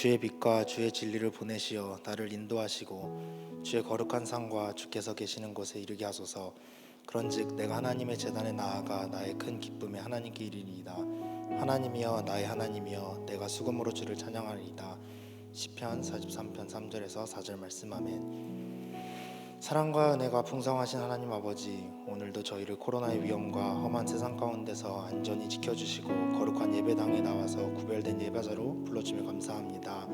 주의 빛과 주의 진리를 보내시어 나를 인도하시고 주의 거룩한 상과 주께서 계시는 곳에 이르게 하소서. 그런즉 내가 하나님의 제단에 나아가 나의 큰 기쁨에 하나님께 이르리이다. 하나님이여 나의 하나님이여 내가 수금으로 주를 찬양하리이다. 시편 43편 3절에서 4절 말씀. 아멘. 사랑과 은혜가 풍성하신 하나님 아버지, 오늘도 저희를 코로나의 위험과 험한 세상 가운데서 안전히 지켜주시고 거룩한 예배당에 나와서 구별된 예배자로 불러주며 감사합니다.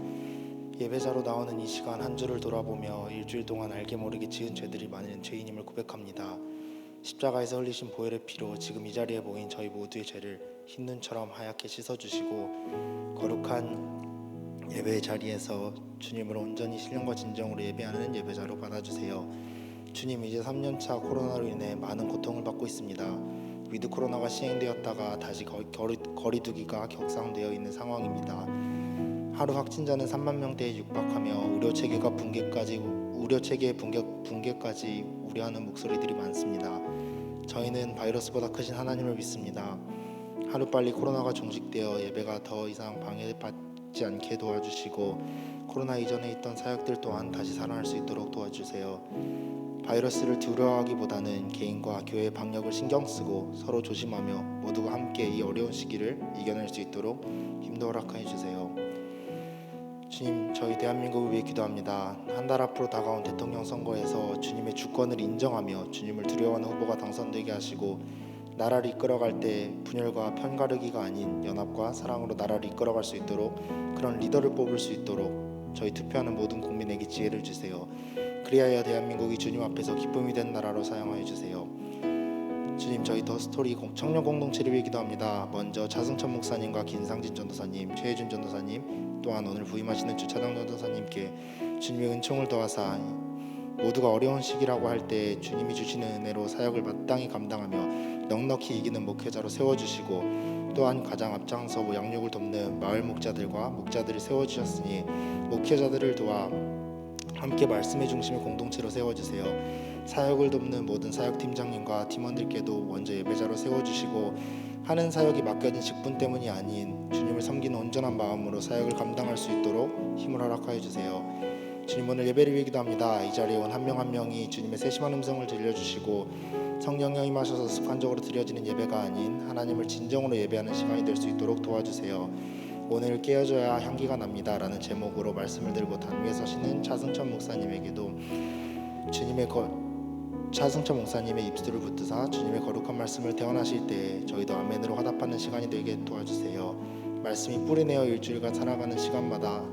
예배자로 나오는 이 시간 한 주를 돌아보며 일주일 동안 알게 모르게 지은 죄들이 많은 죄인임을 고백합니다. 십자가에서 흘리신 보혈의 피로 지금 이 자리에 모인 저희 모두의 죄를 흰 눈처럼 하얗게 씻어주시고 거룩한 예배의 자리에서 주님을 온전히 신령과 진정으로 예배하는 예배자로 받아주세요. 주님, 이제 3년차 코로나로 인해 많은 고통을 받고 있습니다. 위드 코로나가 시행되었다가 다시 거리두기가 격상되어 있는 상황입니다. 하루 확진자는 3만 명대에 육박하며 의료 체계의 붕괴까지 우려하는 목소리들이 많습니다. 저희는 바이러스보다 크신 하나님을 믿습니다. 하루빨리 코로나가 종식되어 예배가 더 이상 방해받지 않게 도와주시고 코로나 이전에 있던 사역들 또한 다시 살아날 수 있도록 도와주세요. 바이러스를 두려워하기보다는 개인과 교회의 방역을 신경쓰고 서로 조심하며 모두가 함께 이 어려운 시기를 이겨낼 수 있도록 힘도 허락해 주세요. 주님, 저희 대한민국을 위해 기도합니다. 한 달 앞으로 다가온 대통령 선거에서 주님의 주권을 인정하며 주님을 두려워하는 후보가 당선되게 하시고 나라를 이끌어갈 때 분열과 편가르기가 아닌 연합과 사랑으로 나라를 이끌어갈 수 있도록 그런 리더를 뽑을 수 있도록 저희 투표하는 모든 국민에게 지혜를 주세요. 그리하여 대한민국이 주님 앞에서 기쁨이 된 나라로 사용하여 주세요. 주님, 저희 더스토리 청년 공동체를 위해 기도합니다. 먼저 차승천 목사님과 김상진 전도사님, 최혜준 전도사님, 또한 오늘 부임하시는 주차장 전도사님께 주님의 은총을 더하사 모두가 어려운 시기라고 할 때 주님이 주시는 은혜로 사역을 마땅히 감당하며 넉넉히 이기는 목회자로 세워주시고 또한 가장 앞장서 양육을 돕는 마을 목자들과 목자들을 세워주셨으니 목회자들을 도와 함께 말씀의 중심의 공동체로 세워주세요. 사역을 돕는 모든 사역팀장님과 팀원들께도 먼저 예배자로 세워주시고 하는 사역이 맡겨진 직분 때문이 아닌 주님을 섬기는 온전한 마음으로 사역을 감당할 수 있도록 힘을 허락하여 주세요. 주님, 오늘 예배를 위해 기도합니다. 이 자리에 온 한 명 한 명이 주님의 세심한 음성을 들려주시고 성령이 임하셔서 습관적으로 드려지는 예배가 아닌 하나님을 진정으로 예배하는 시간이 될 수 있도록 도와주세요. 오늘 깨어져야 향기가 납니다 라는 제목으로 말씀을 들고 단위에 서시는 차승천 목사님에게도 차승천 목사님의 입술을 붙드사 주님의 거룩한 말씀을 대언하실 때 저희도 아멘으로 화답하는 시간이 되게 도와주세요. 말씀이 뿌리내어 일주일간 살아가는 시간마다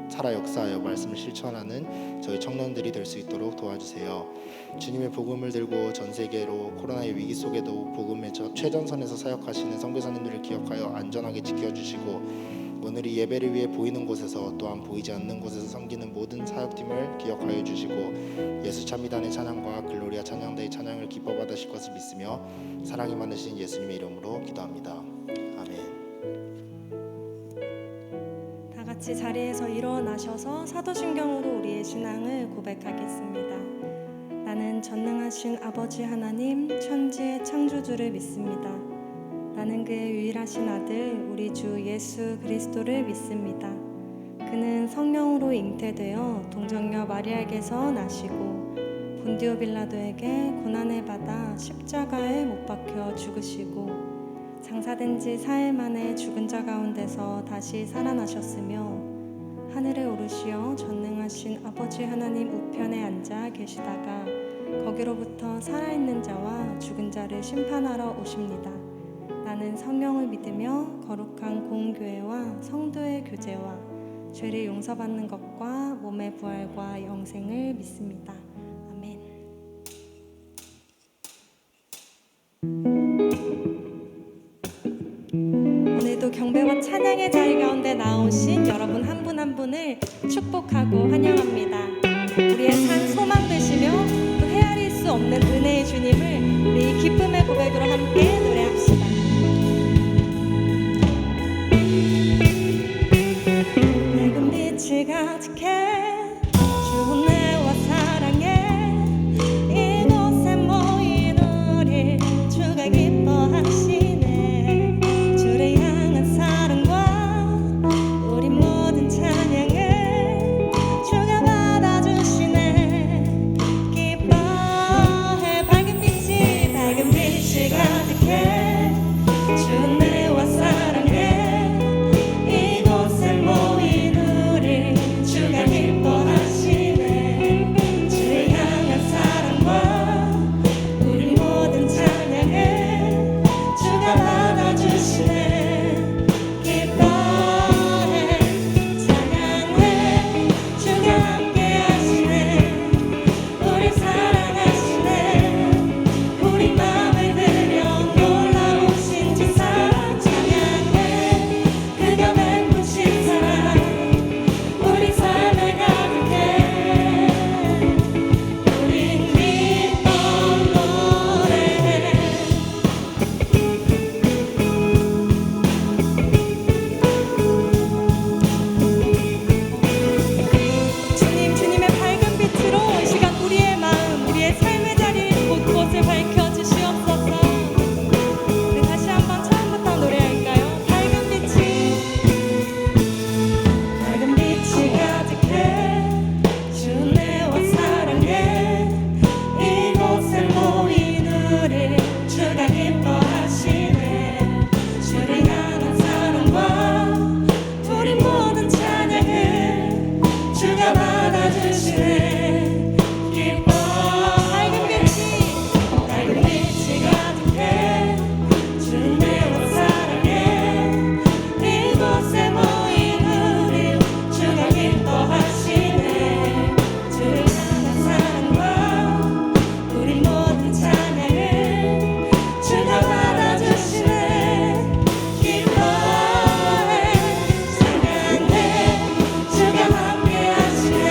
살아 역사하여 말씀을 실천하는 저희 청년들이 될 수 있도록 도와주세요. 주님의 복음을 들고 전 세계로 코로나의 위기 속에도 복음의 최전선에서 사역하시는 선교사님들을 기억하여 안전하게 지켜주시고 오늘 이 예배를 위해 보이는 곳에서 또한 보이지 않는 곳에서 섬기는 모든 사역팀을 기억하여 주시고 예수 참미단의 찬양과 글로리아 찬양대의 찬양을 기뻐 받으실 것을 믿으며 사랑이 많으신 예수님의 이름으로 기도합니다. 아멘. 같이 자리에서 일어나셔서 사도신경으로 우리의 신앙을 고백하겠습니다. 나는 전능하신 아버지 하나님 천지의 창조주를 믿습니다. 나는 그의 유일하신 아들 우리 주 예수 그리스도를 믿습니다. 그는 성령으로 잉태되어 동정녀 마리아에게서 나시고 본디오 빌라도에게 고난을 받아 십자가에 못 박혀 죽으시고 장사된 지 4일 만에 죽은 자 가운데서 다시 살아나셨으며 하늘에 오르시어 전능하신 아버지 하나님 우편에 앉아 계시다가 거기로부터 살아있는 자와 죽은 자를 심판하러 오십니다. 나는 성령을 믿으며 거룩한 공교회와 성도의 교제와 죄를 용서받는 것과 몸의 부활과 영생을 믿습니다. 아멘. 오늘도 경배와 찬양의 자리 가운데 나오신 여러분 한 분 한 분을 축복하고 환영합니다. 우리의 삶 소망 되시며 또 헤아릴 수 없는 은혜의 주님을 우리 기쁨의 고백으로 함께 노래합시다. 밝은 빛이 가득해 주 은혜와 사랑에 이곳에 모인 우리 주가 기뻐하시네. 주를 향한 사랑과 우리 모든 하시네 기뻐 밝은 빛이 가득해 주님의 사랑에 이곳에 모인 우리 주가 기뻐하시네 주를 향한 사랑과 우리 모든 찬양을 주가 받아주시네 기뻐해 찬양해 주가 함께 하시네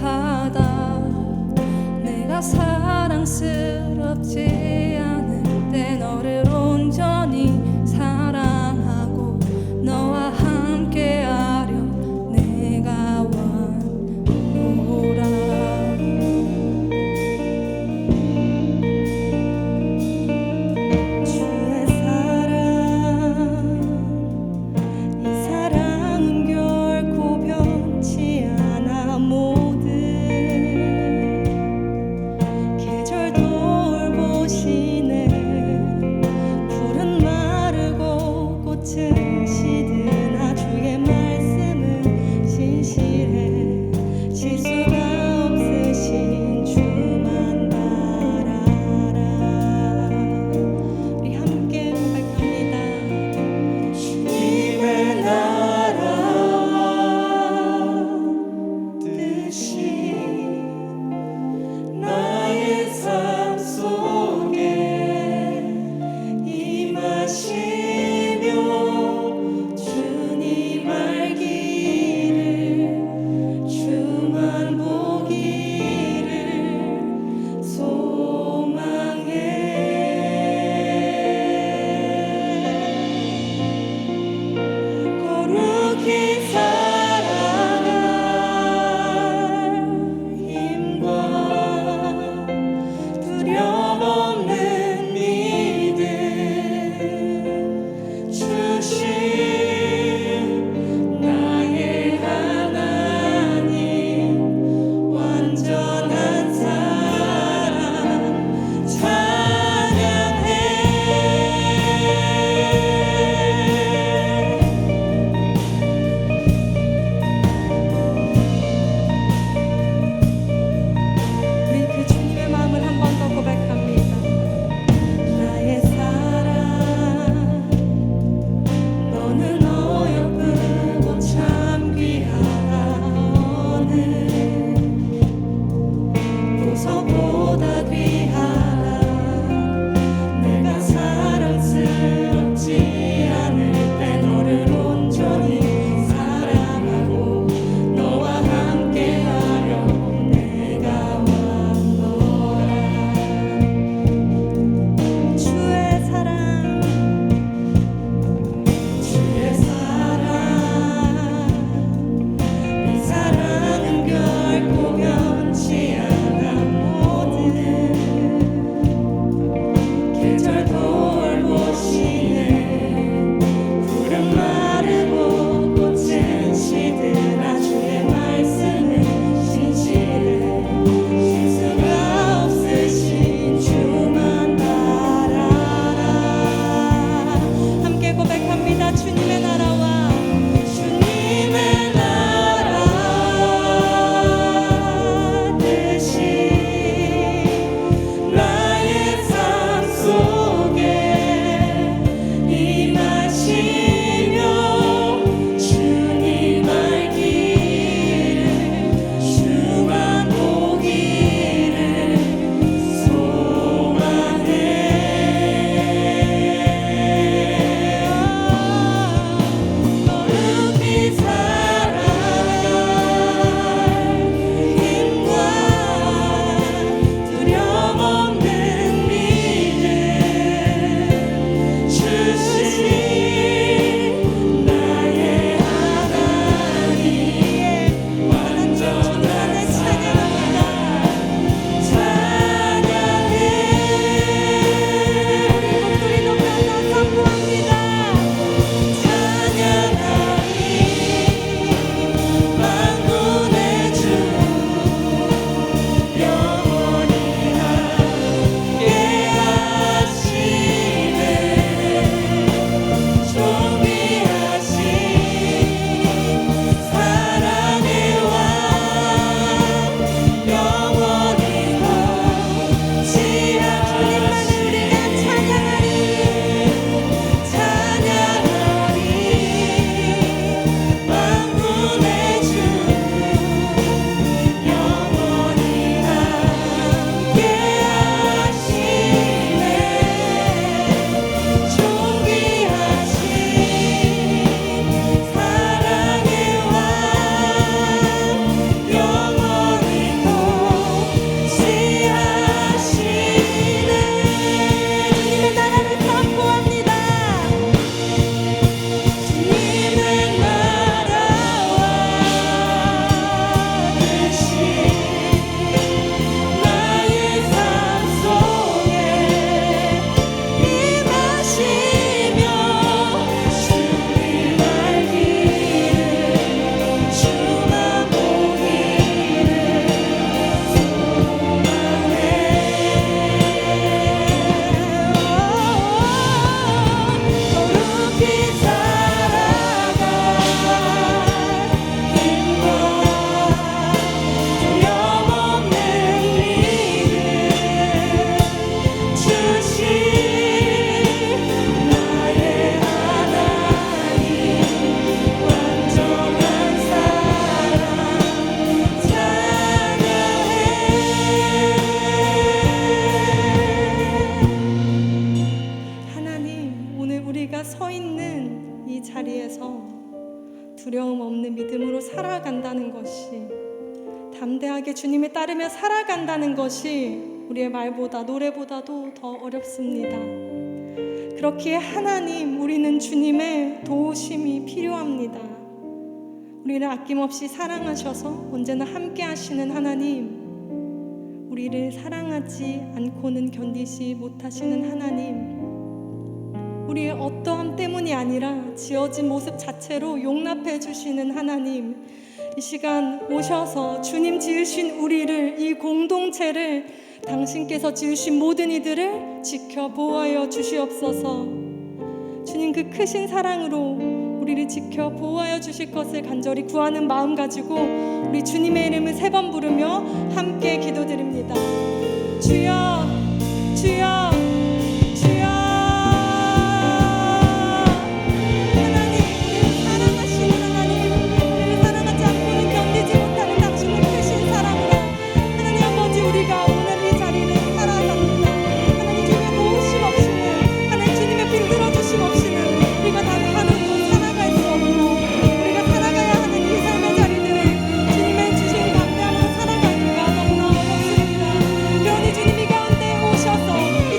하다 내가 사랑스럽지 않을 때 너를 온전히 사랑하고 너와 함께하려 내가 왔노라. 주의 사랑 이 사랑은 결코 변치 않아 모든 계절 돌보시 것이, 담대하게 주님을 따르며 살아간다는 것이 우리의 말보다 노래보다도 더 어렵습니다. 그렇기에 하나님, 우리는 주님의 도우심이 필요합니다. 우리를 아낌없이 사랑하셔서 언제나 함께 하시는 하나님, 우리를 사랑하지 않고는 견디지 못하시는 하나님, 우리의 어떠함 때문이 아니라 지어진 모습 자체로 용납해 주시는 하나님, 이 시간 오셔서 주님 지으신 우리를, 이 공동체를, 당신께서 지으신 모든 이들을 지켜 보호하여 주시옵소서. 주님 그 크신 사랑으로 우리를 지켜 보호하여 주실 것을 간절히 구하는 마음 가지고 우리 주님의 이름을 3번 부르며 함께 기도드립니다. 주여, 주여, 주여. 하나님, 우리를 사랑하시는 하나님, 우리를 사랑하지 않고는 견디지 못하는 당신의 크신 사랑으로 하나님 아버지, 우리가 오늘 이 자리를 살아갑니다. 하나님 주님의 도우심 없이는, 하나님 주님의 빌들어 주심 없이는 우리가 단 하루도 살아갈 수 없고, 우리가 살아가야 하는 이 삶의 자리들을 주님의 주신 담대함으로 살아가기가 너무나 어렵습니다. 그러니 주님이 가운데 오셔서 이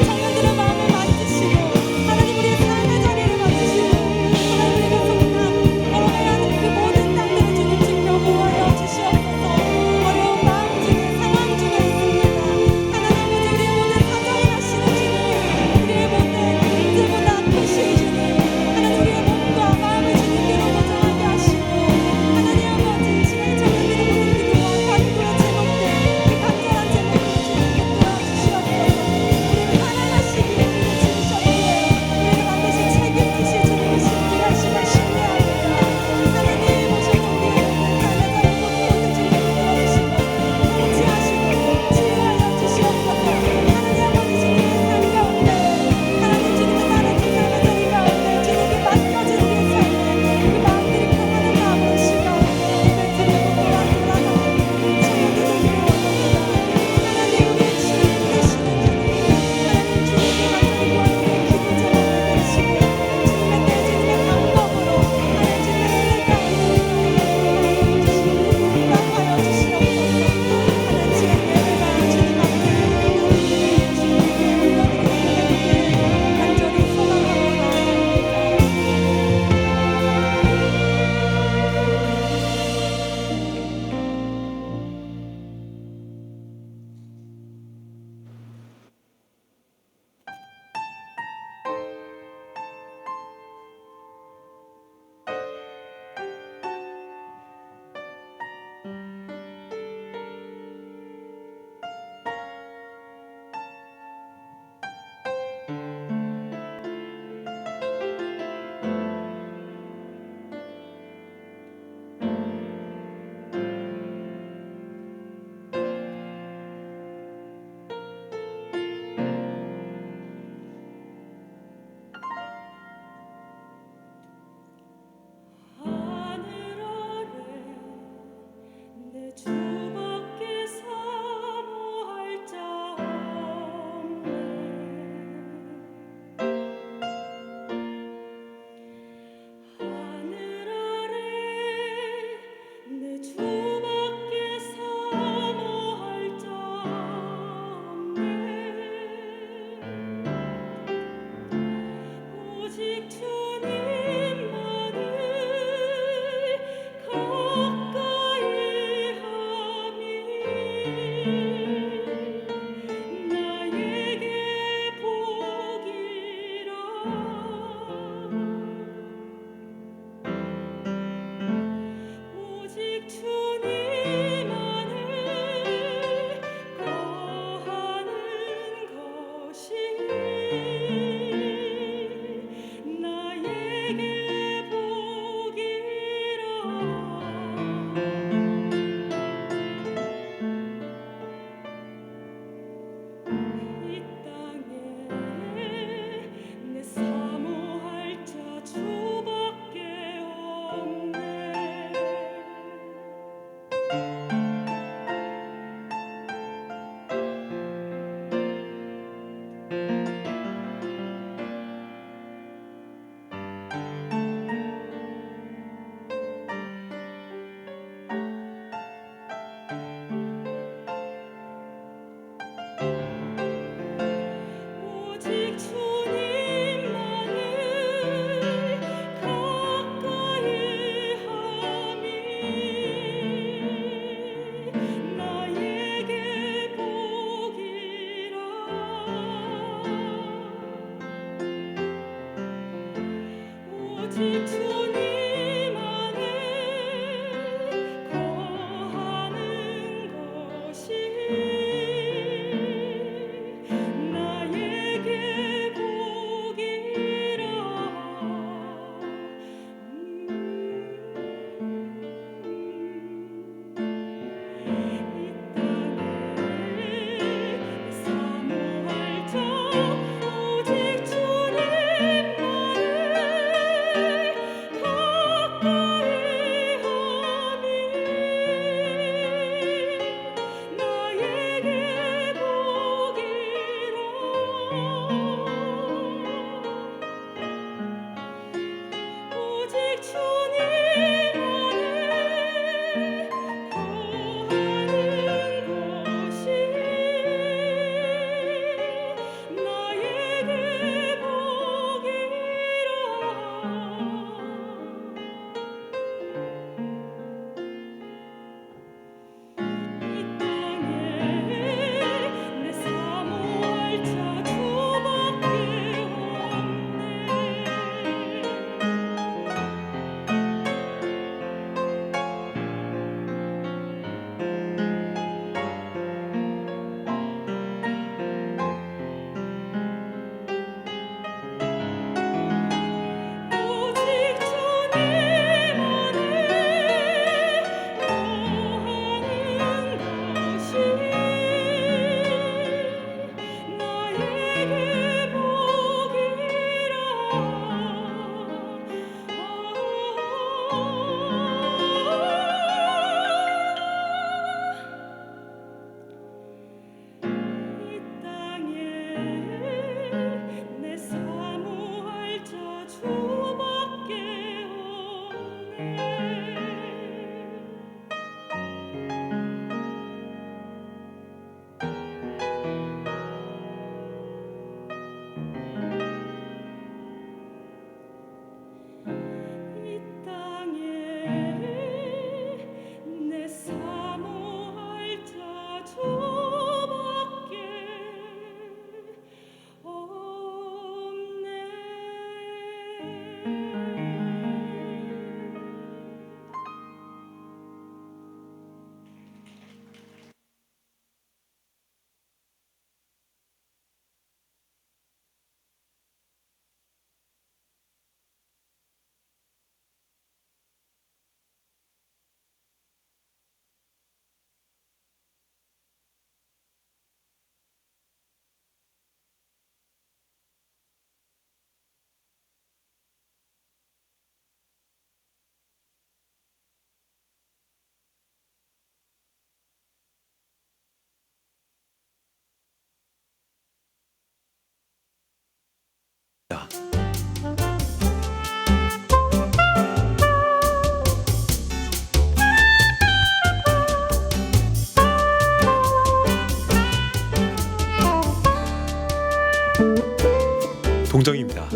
동정입니다.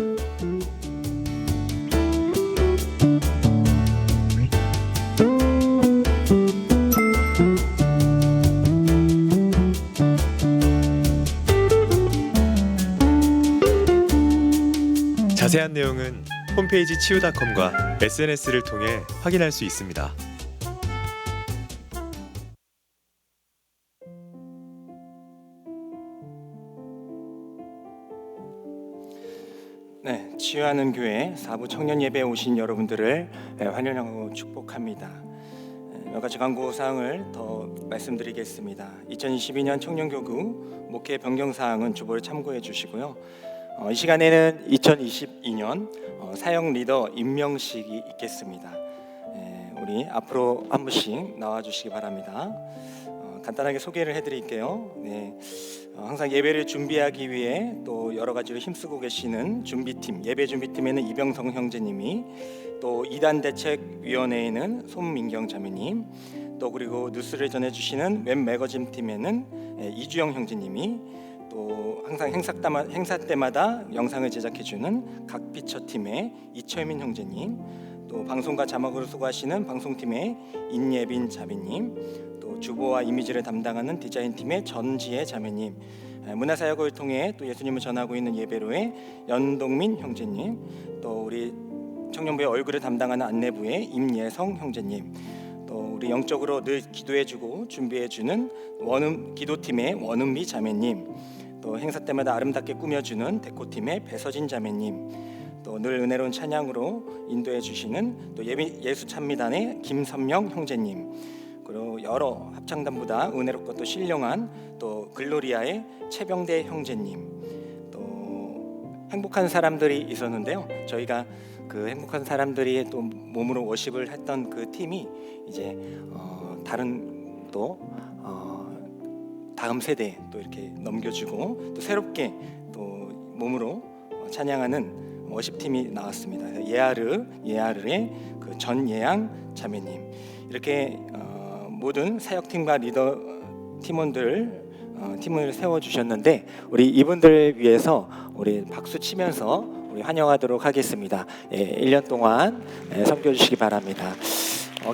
자세한 내용은 홈페이지 치유닷컴과 SNS를 통해 확인할 수 있습니다. 네, 치유하는 교회 4부 청년 예배에 오신 여러분들을 환영하고 축복합니다. 몇 가지 광고 사항을 더 말씀드리겠습니다. 2022년 청년교구 목회 변경 사항은 주보를 참고해 주시고요. 이 시간에는 2022년 사역 리더 임명식이 있겠습니다. 우리 앞으로 한 분씩 나와 주시기 바랍니다. 간단하게 소개를 해드릴게요. 네, 항상 예배를 준비하기 위해 또 여러 가지로 힘쓰고 계시는 준비팀, 예배 준비팀에는 이병성 형제님이, 또 2단 대책위원회에는 손민경 자매님, 또 그리고 뉴스를 전해주시는 웹 매거진 팀에는 이주영 형제님이, 또 항상 행사 때마다 영상을 제작해주는 각피처 팀의 이철민 형제님, 또 방송과 자막으로 수고하시는 방송팀의 인예빈 자매님, 또 주보와 이미지를 담당하는 디자인팀의 전지혜 자매님, 문화사역을 통해 또 예수님을 전하고 있는 예배로의 연동민 형제님, 또 우리 청년부의 얼굴을 담당하는 안내부의 임예성 형제님, 또 우리 영적으로 늘 기도해주고 준비해주는 기도팀의 원은미 자매님, 또 행사 때마다 아름답게 꾸며주는 데코팀의 배서진 자매님, 또 늘 은혜로운 찬양으로 인도해 주시는 또 예수찬미단의 김선명 형제님, 그리고 여러 합창단보다 은혜롭고 또 신령한 또 글로리아의 최병대 형제님, 또 행복한 사람들이 있었는데요. 저희가 그 행복한 사람들이 또 몸으로 워십을 했던 그 팀이 이제 다른 또 다음 세대에 또 이렇게 넘겨주고 또 새롭게 또 몸으로 찬양하는 워십팀이 나왔습니다. 예아르의 그 전예양 자매님, 이렇게 모든 사역팀과 리더 팀원들 팀을 세워주셨는데, 우리 이분들을 위해서 우리 박수 치면서 우리 환영하도록 하겠습니다. 1년 동안 섬겨주시기 바랍니다.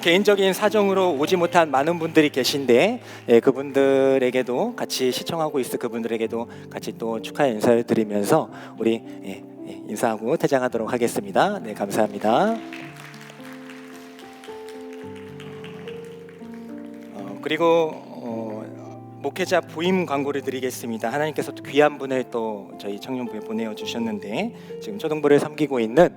개인적인 사정으로 오지 못한 많은 분들이 계신데 그분들에게도 같이 시청하고 있을 그분들에게도 같이 또 축하 인사를 드리면서 우리 인사하고 퇴장하도록 하겠습니다. 네, 감사합니다. 그리고 목회자 부임 광고를 드리겠습니다. 하나님께서 또 귀한 분을 또 저희 청년부에 보내어 주셨는데, 지금 초등부를 섬기고 있는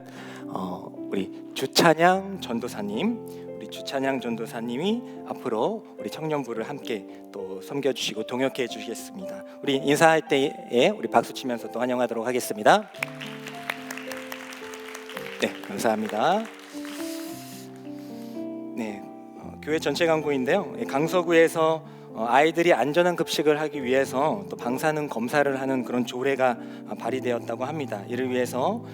우리 주찬양 전도사님, 주찬양 전도사님이 앞으로 우리 청년부를 함께 또 섬겨주시고 동역해 주시겠습니다. 우리 인사할 때에 우리 박수 치면서 또 환영하도록 하겠습니다. 네, 감사합니다. 네, 교회 전체 광고인데요. 강서구에서 아이들이 안전한 급식을 하기 위해서 또 방사능 검사를 하는 그런 조례가 발의되었다고 합니다. 이를 위해서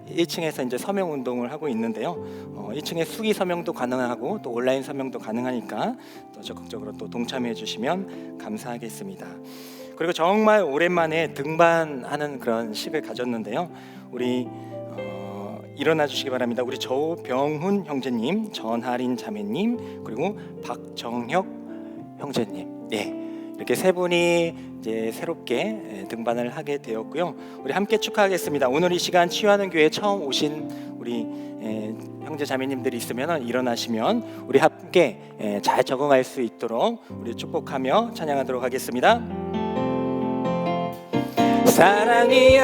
1층에서 이제 서명 운동을 하고 있는데요. 1층에 수기 서명도 가능하고 또 온라인 서명도 가능하니까 또 적극적으로 또 동참해 주시면 감사하겠습니다. 그리고 정말 오랜만에 등반하는 그런 식을 가졌는데요. 우리 일어나 주시기 바랍니다. 우리 조병훈 형제님, 전하린 자매님, 그리고 박정혁 형제님, 이렇게 세 분이 이제 새롭게 등반을 하게 되었고요. 우리 함께 축하하겠습니다. 오늘 이 시간 치유하는 교회에 처음 오신 우리 형제 자매님들이 있으면 일어나시면 우리 함께 잘 적응할 수 있도록 우리 축복하며 찬양하도록 하겠습니다. 사랑이야,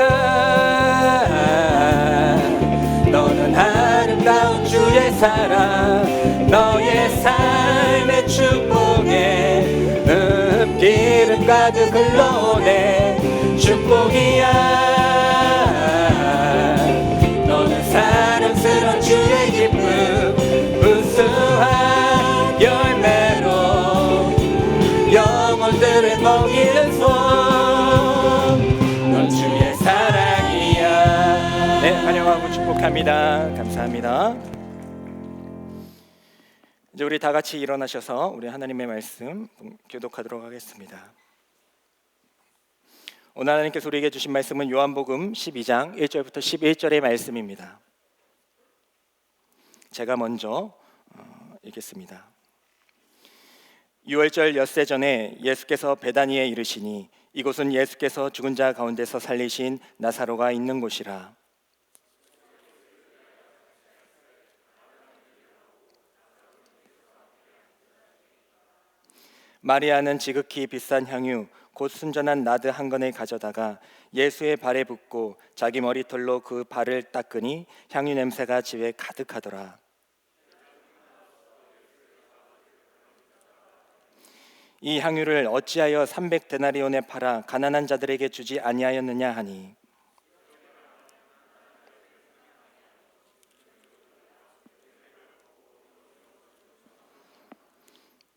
너는 아름다운 주의 사랑, 너의 삶의 축복에 기름 가득 흘러오네. 축복이야, 너는 사랑스러운 주의 기쁨, 우수한 열매로 영혼들을 먹이는 손. 넌 주의 사랑이 환영하고 축복합니다. 감사합니다. 이제 우리 다 같이 일어나셔서 우리 하나님의 말씀 교독하도록 하겠습니다. 오늘 하나님께서 우리에게 주신 말씀은 요한복음 12장 1절부터 11절의 말씀입니다. 제가 먼저 읽겠습니다. 유월절 엿새 전에 예수께서 베다니에 이르시니 이곳은 예수께서 죽은 자 가운데서 살리신 나사로가 있는 곳이라. 마리아는 지극히 비싼 향유 곧 순전한 나드 한 건을 가져다가 예수의 발에 붓고 자기 머리털로 그 발을 닦으니 향유 냄새가 집에 가득하더라. 이 향유를 어찌하여 300데나리온에 팔아 가난한 자들에게 주지 아니하였느냐 하니,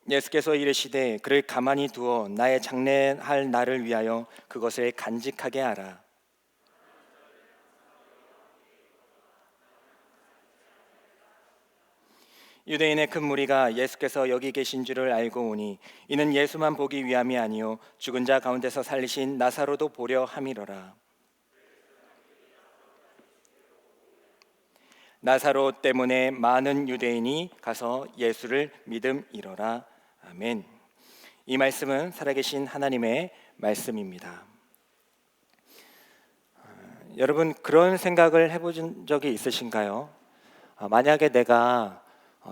예수께서 이르시되 그를 가만히 두어 나의 장례할 날을 위하여 그것을 간직하게 하라. 유대인의 큰 무리가 예수께서 여기 계신 줄을 알고 오니 이는 예수만 보기 위함이 아니요 죽은 자 가운데서 살리신 나사로도 보려 함이로라. 나사로 때문에 많은 유대인이 가서 예수를 믿음이로라. 아멘. 이 말씀은 살아계신 하나님의 말씀입니다. 여러분, 그런 생각을 해본 적이 있으신가요? 만약에 내가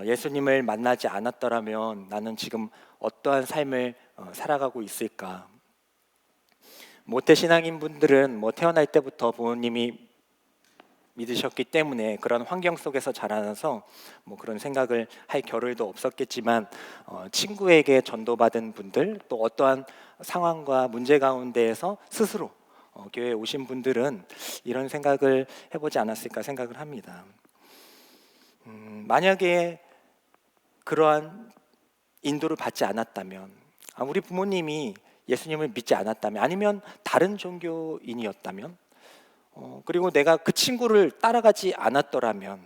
예수님을 만나지 않았더라면 나는 지금 어떠한 삶을 살아가고 있을까? 모태신앙인 분들은 태어날 때부터 부모님이 믿으셨기 때문에 그런 환경 속에서 자라나서 그런 생각을 할 겨를도 없었겠지만, 친구에게 전도받은 분들, 또 어떠한 상황과 문제 가운데에서 스스로 교회에 오신 분들은 이런 생각을 해보지 않았을까 생각을 합니다. 만약에 그러한 인도를 받지 않았다면, 우리 부모님이 예수님을 믿지 않았다면, 아니면 다른 종교인이었다면, 그리고 내가 그 친구를 따라가지 않았더라면,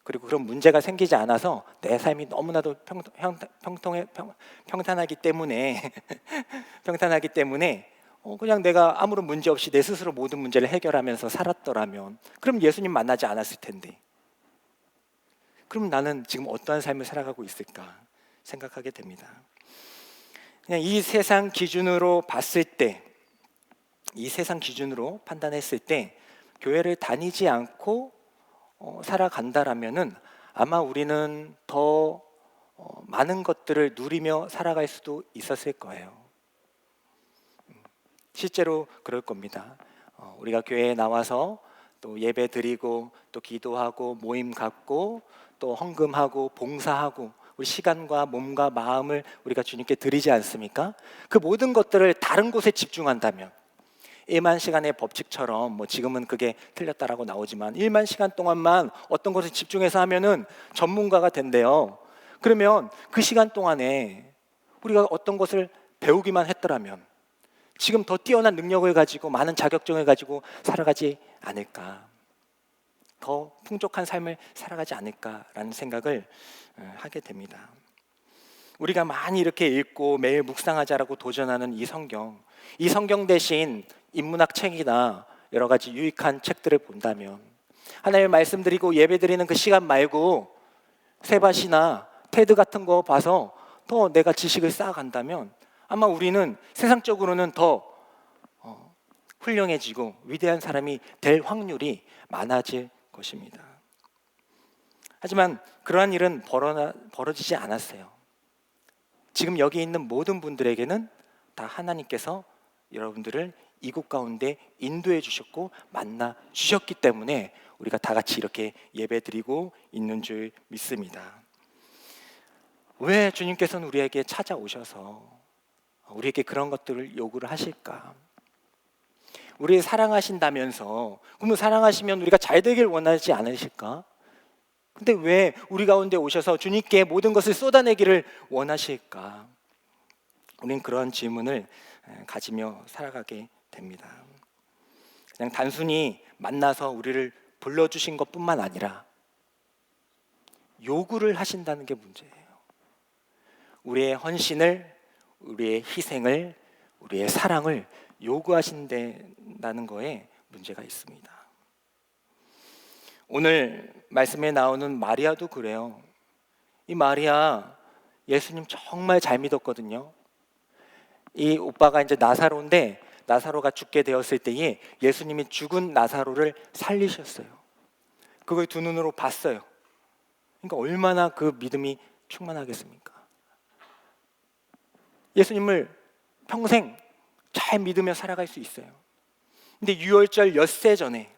그리고 그런 문제가 생기지 않아서 내 삶이 너무나도 평탄하기 때문에 평탄하기 때문에 그냥 내가 아무런 문제 없이 내 스스로 모든 문제를 해결하면서 살았더라면, 그럼 예수님 만나지 않았을 텐데, 그럼 나는 지금 어떠한 삶을 살아가고 있을까 생각하게 됩니다. 그냥 이 세상 기준으로 봤을 때, 이 세상 기준으로 판단했을 때 교회를 다니지 않고 살아간다라면은 아마 우리는 더 많은 것들을 누리며 살아갈 수도 있었을 거예요. 실제로 그럴 겁니다. 우리가 교회에 나와서 또 예배 드리고 또 기도하고 모임 갖고 또 헌금하고 봉사하고 우리 시간과 몸과 마음을 우리가 주님께 드리지 않습니까? 그 모든 것들을 다른 곳에 집중한다면, 1만 시간의 법칙처럼 지금은 그게 틀렸다라고 나오지만 1만 시간 동안만 어떤 것에 집중해서 하면은 전문가가 된대요. 그러면 그 시간 동안에 우리가 어떤 것을 배우기만 했더라면 지금 더 뛰어난 능력을 가지고 많은 자격증을 가지고 살아가지 않을까, 더 풍족한 삶을 살아가지 않을까라는 생각을 하게 됩니다. 우리가 많이 이렇게 읽고 매일 묵상하자라고 도전하는 이 성경 대신 인문학 책이나 여러 가지 유익한 책들을 본다면, 하나님의 말씀드리고 예배드리는 그 시간 말고 세바시나 테드 같은 거 봐서 더 내가 지식을 쌓아간다면 아마 우리는 세상적으로는 더 훌륭해지고 위대한 사람이 될 확률이 많아질 것입니다. 하지만 그러한 일은 벌어지지 않았어요. 지금 여기 있는 모든 분들에게는 다 하나님께서 여러분들을 이곳 가운데 인도해 주셨고 만나 주셨기 때문에 우리가 다 같이 이렇게 예배드리고 있는 줄 믿습니다. 왜 주님께서는 우리에게 찾아오셔서 우리에게 그런 것들을 요구를 하실까? 우리를 사랑하신다면서, 그러면 사랑하시면 우리가 잘 되길 원하지 않으실까? 근데 왜 우리 가운데 오셔서 주님께 모든 것을 쏟아내기를 원하실까? 우리는 그런 질문을 가지며 살아가게 됩니다. 그냥 단순히 만나서 우리를 불러주신 것뿐만 아니라 요구를 하신다는 게 문제예요. 우리의 헌신을, 우리의 희생을, 우리의 사랑을 요구하신다는 거에 문제가 있습니다. 오늘 말씀에 나오는 마리아도 그래요. 이 마리아 예수님 정말 잘 믿었거든요. 이 오빠가 이제 나사로인데 나사로가 죽게 되었을 때에 예수님이 죽은 나사로를 살리셨어요. 그걸 두 눈으로 봤어요. 그러니까 얼마나 그 믿음이 충만하겠습니까? 예수님을 평생 잘 믿으며 살아갈 수 있어요. 근데 유월절 엿새 전에,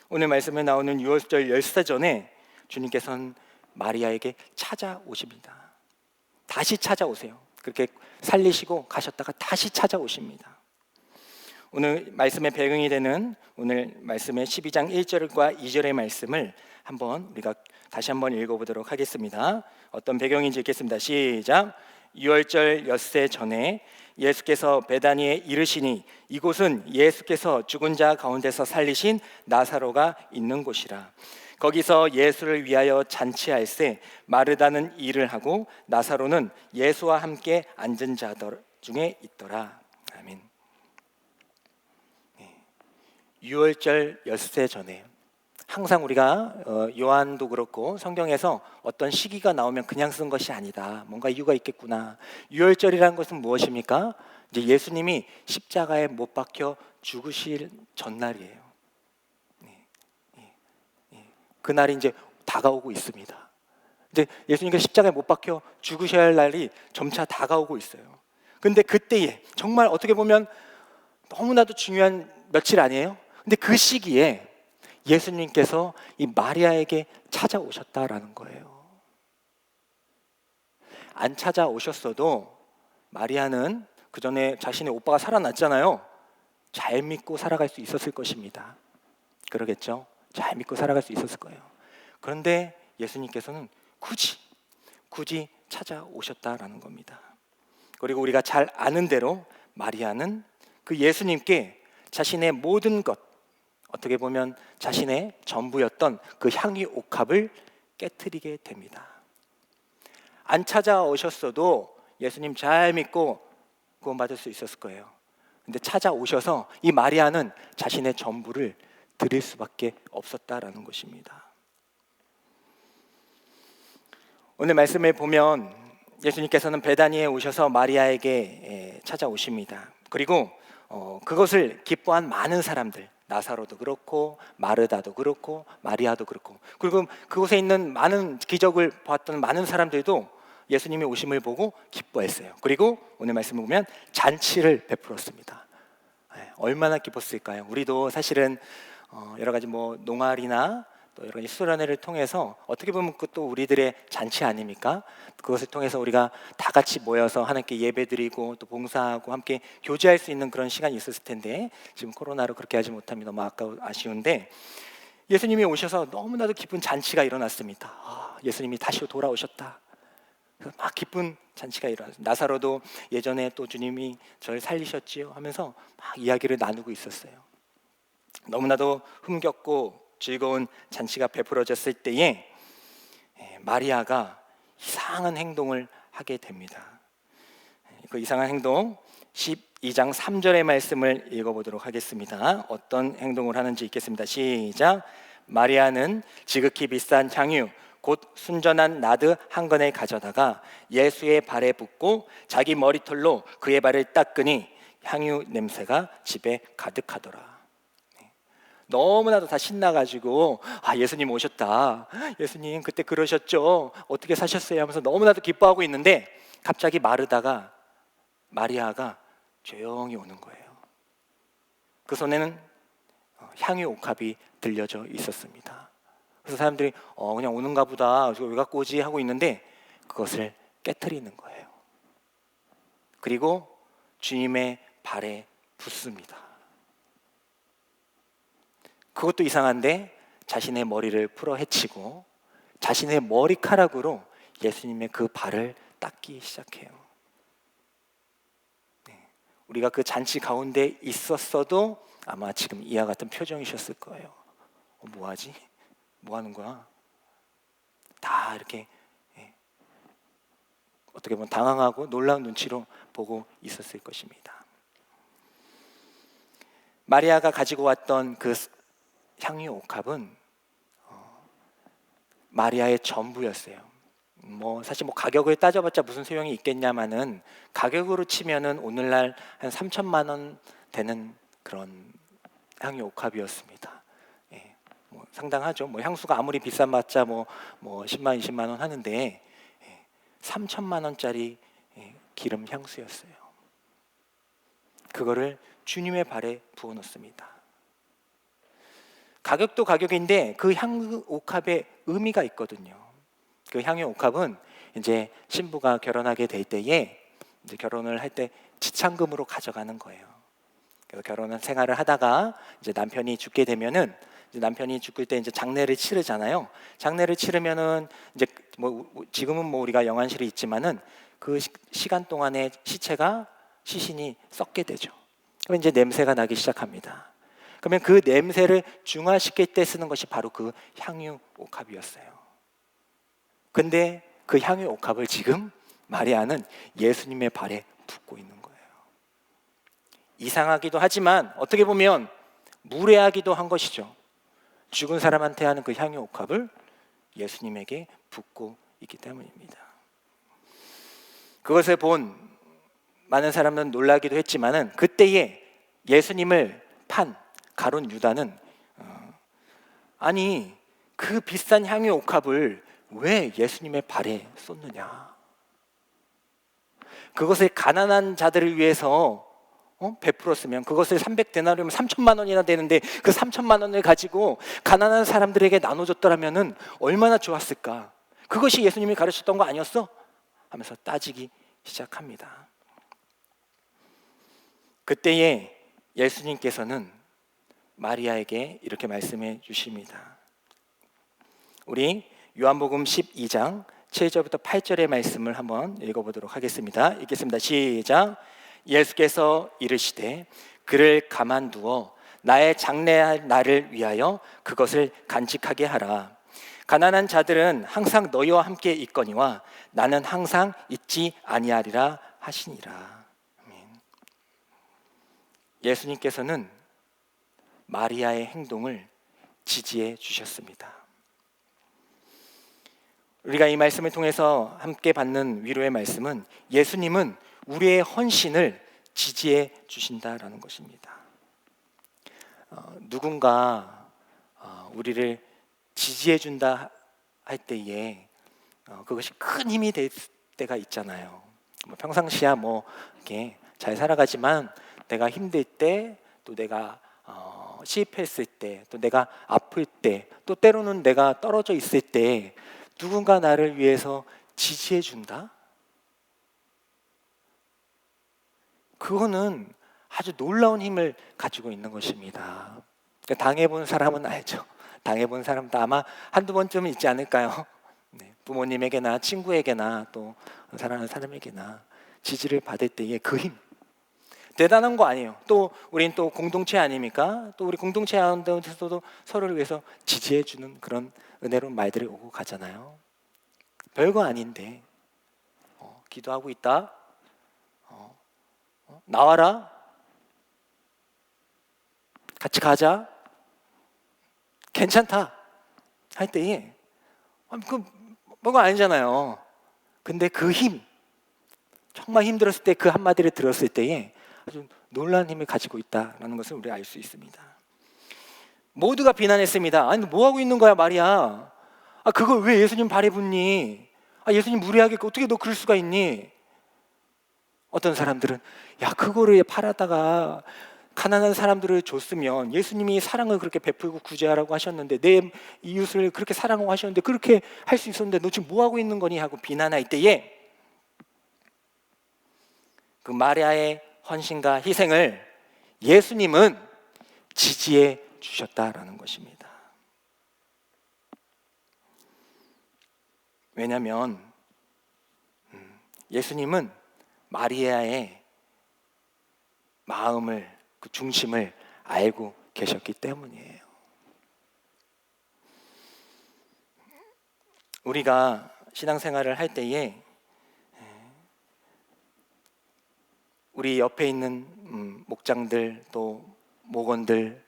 오늘 말씀에 나오는 유월절 엿새 전에 주님께서는 마리아에게 찾아오십니다. 다시 찾아오세요. 그렇게 살리시고 가셨다가 다시 찾아오십니다. 오늘 말씀의 배경이 되는 오늘 말씀의 12장 1절과 2절의 말씀을 한번 우리가 다시 한번 읽어보도록 하겠습니다. 어떤 배경인지 읽겠습니다. 시작. 유월절 엿새 전에 예수께서 베다니에 이르시니 이곳은 예수께서 죽은 자 가운데서 살리신 나사로가 있는 곳이라. 거기서 예수를 위하여 잔치할세 마르다는 일을 하고 나사로는 예수와 함께 앉은 자들 중에 있더라. 아멘. 유월절 엿새 전에 항상 우리가 요한도 그렇고 성경에서 어떤 시기가 나오면 그냥 쓴 것이 아니다. 뭔가 이유가 있겠구나. 유월절이라는 것은 무엇입니까? 이제 예수님이 십자가에 못 박혀 죽으실 전날이에요. 그날이 이제 다가오고 있습니다. 이제 예수님께서 십자가에 못 박혀 죽으셔야 할 날이 점차 다가오고 있어요. 근데 그때에 정말 어떻게 보면 너무나도 중요한 며칠 아니에요? 근데 그 시기에 예수님께서 이 마리아에게 찾아오셨다라는 거예요. 안 찾아오셨어도 마리아는 그 전에 자신의 오빠가 살아났잖아요. 잘 믿고 살아갈 수 있었을 것입니다. 그러겠죠? 잘 믿고 살아갈 수 있었을 거예요. 그런데 예수님께서는 굳이 찾아오셨다라는 겁니다. 그리고 우리가 잘 아는 대로 마리아는 그 예수님께 자신의 모든 것, 어떻게 보면 자신의 전부였던 그 향유 옥합을 깨트리게 됩니다. 안 찾아오셨어도 예수님 잘 믿고 구원받을 수 있었을 거예요. 근데 찾아오셔서 이 마리아는 자신의 전부를 드릴 수밖에 없었다라는 것입니다. 오늘 말씀을 보면 예수님께서는 베다니에 오셔서 마리아에게 찾아오십니다. 그리고 그것을 기뻐한 많은 사람들, 나사로도 그렇고 마르다도 그렇고 마리아도 그렇고, 그리고 그곳에 있는 많은 기적을 보았던 많은 사람들도 예수님의 오심을 보고 기뻐했어요. 그리고 오늘 말씀을 보면 잔치를 베풀었습니다. 얼마나 기뻤을까요? 우리도 사실은 여러 가지 농활이나 또 여러 가지 수련회를 통해서 어떻게 보면 그것도 우리들의 잔치 아닙니까? 그것을 통해서 우리가 다 같이 모여서 하나님께 예배드리고 또 봉사하고 함께 교제할 수 있는 그런 시간이 있었을 텐데 지금 코로나로 그렇게 하지 못함이 너무 아쉬운데 예수님이 오셔서 너무나도 기쁜 잔치가 일어났습니다. 예수님이 다시 돌아오셨다. 막 기쁜 잔치가 일어났어요. 나사로도 예전에 또 주님이 저를 살리셨지요 하면서 막 이야기를 나누고 있었어요. 너무나도 흥겹고 즐거운 잔치가 베풀어졌을 때에 마리아가 이상한 행동을 하게 됩니다. 그 이상한 행동 12장 3절의 말씀을 읽어보도록 하겠습니다. 어떤 행동을 하는지 읽겠습니다. 시작. 마리아는 지극히 비싼 향유 곧 순전한 나드 한 건을 가져다가 예수의 발에 붓고 자기 머리털로 그의 발을 닦으니 향유 냄새가 집에 가득하더라. 너무나도 다 신나가지고 예수님 오셨다, 예수님 그때 그러셨죠, 어떻게 사셨어요 하면서 너무나도 기뻐하고 있는데 갑자기 마리아가 조용히 오는 거예요. 그 손에는 향유 옥합이 들려져 있었습니다. 그래서 사람들이 그냥 오는가 보다, 왜 갖고 오지 하고 있는데 그것을 깨트리는 거예요. 그리고 주님의 발에 붓습니다. 그것도 이상한데 자신의 머리를 풀어 헤치고 자신의 머리카락으로 예수님의 그 발을 닦기 시작해요. 우리가 그 잔치 가운데 있었어도 아마 지금 이와 같은 표정이셨을 거예요. 뭐하지? 뭐 하는 거야? 다 이렇게 어떻게 보면 당황하고 놀라운 눈치로 보고 있었을 것입니다. 마리아가 가지고 왔던 그 향유 옥합은 마리아의 전부였어요. 사실 가격을 따져봤자 무슨 소용이 있겠냐마는 가격으로 치면은 오늘날 한 3천만 원 되는 그런 향유 옥합이었습니다. 상당하죠. 향수가 아무리 비싼봤자 10만 20만 원 하는데 3천만 원짜리 기름 향수였어요. 그거를 주님의 발에 부어 놓습니다. 가격도 가격인데 그 향유 옥합에 의미가 있거든요. 그 향유 옥합은 이제 신부가 결혼하게 될 때에 이제 결혼을 할 때 지참금으로 가져가는 거예요. 그래서 결혼 생활을 하다가 이제 남편이 죽게 되면은 이제 남편이 죽을 때 이제 장례를 치르잖아요. 장례를 치르면은 이제 지금은 우리가 영안실이 있지만은 그 시간 동안에 시신이 썩게 되죠. 그럼 이제 냄새가 나기 시작합니다. 그러면 그 냄새를 중화시킬 때 쓰는 것이 바로 그 향유 옥합이었어요. 근데 그 향유 옥합을 지금 마리아는 예수님의 발에 붓고 있는 거예요. 이상하기도 하지만 어떻게 보면 무례하기도 한 것이죠. 죽은 사람한테 하는 그 향유 옥합을 예수님에게 붓고 있기 때문입니다. 그것을 본 많은 사람은 놀라기도 했지만은 그때에 예수님을 판 가룟 유다는 아니 그 비싼 향유 옥합을 왜 예수님의 발에 쏟느냐? 그것을 가난한 자들을 위해서 베풀었으면 그것을 300데나리오면 3천만 원이나 되는데 그 3천만 원을 가지고 가난한 사람들에게 나눠줬더라면 얼마나 좋았을까? 그것이 예수님이 가르쳤던 거 아니었어? 하면서 따지기 시작합니다. 그때에 예수님께서는 마리아에게 이렇게 말씀해 주십니다. 우리 요한복음 12장 7절부터 8절의 말씀을 한번 읽어보도록 하겠습니다. 읽겠습니다. 시작. 예수께서 이르시되 그를 가만두어 나의 장래할 날을 위하여 그것을 간직하게 하라. 가난한 자들은 항상 너희와 함께 있거니와 나는 항상 있지 아니하리라 하시니라. 아멘. 예수님께서는 마리아의 행동을 지지해 주셨습니다. 우리가 이 말씀을 통해서 함께 받는 위로의 말씀은 예수님은 우리의 헌신을 지지해 주신다라는 것입니다. 누군가 우리를 지지해 준다 할 때에 그것이 큰 힘이 될 때가 있잖아요. 평상시야 이렇게 잘 살아가지만 내가 힘들 때, 또 내가 실패했을 때, 또 내가 아플 때, 또 때로는 내가 떨어져 있을 때 누군가 나를 위해서 지지해 준다? 그거는 아주 놀라운 힘을 가지고 있는 것입니다. 당해본 사람은 알죠. 당해본 사람도 아마 한두 번쯤은 있지 않을까요? 부모님에게나 친구에게나 또 사랑하는 사람에게나 지지를 받을 때의 그 힘, 대단한 거 아니에요. 또 우린 또 공동체 아닙니까? 또 우리 공동체 가운데서도 서로를 위해서 지지해 주는 그런 은혜로운 말들이 오고 가잖아요. 별거 아닌데 기도하고 있다. 나와라. 같이 가자. 괜찮다. 할 때에 그 뭐가 아니잖아요. 근데 그 힘, 정말 힘들었을 때 그 한마디를 들었을 때에 아주 놀라운 힘을 가지고 있다라는 것을 우리가 알 수 있습니다. 모두가 비난했습니다. 아니 뭐 하고 있는 거야 마리아? 그걸 왜 예수님 발에 붓니? 예수님 무례하게 어떻게 너 그럴 수가 있니? 어떤 사람들은 야 그거를 팔아다가 가난한 사람들을 줬으면 예수님이 사랑을 그렇게 베풀고 구제하라고 하셨는데 내 이웃을 그렇게 사랑하고 하셨는데 그렇게 할 수 있었는데 너 지금 뭐 하고 있는 거니? 하고 비난할 때에 그 마리아의 헌신과 희생을 예수님은 지지해 주셨다라는 것입니다. 왜냐하면 예수님은 마리아의 마음을, 그 중심을 알고 계셨기 때문이에요. 우리가 신앙생활을 할 때에 우리 옆에 있는 목장들 또 목원들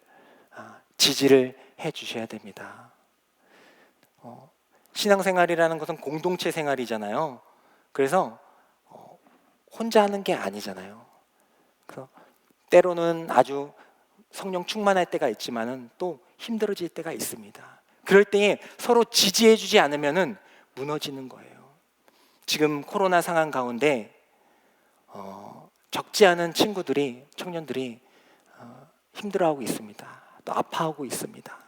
지지를 해 주셔야 됩니다. 신앙생활이라는 것은 공동체 생활이잖아요. 그래서 혼자 하는 게 아니잖아요. 그래서 때로는 아주 성령 충만할 때가 있지만은 또 힘들어질 때가 있습니다. 그럴 때에 서로 지지해 주지 않으면은 무너지는 거예요. 지금 코로나 상황 가운데 적지 않은 친구들이, 청년들이 힘들어하고 있습니다. 또 아파하고 있습니다.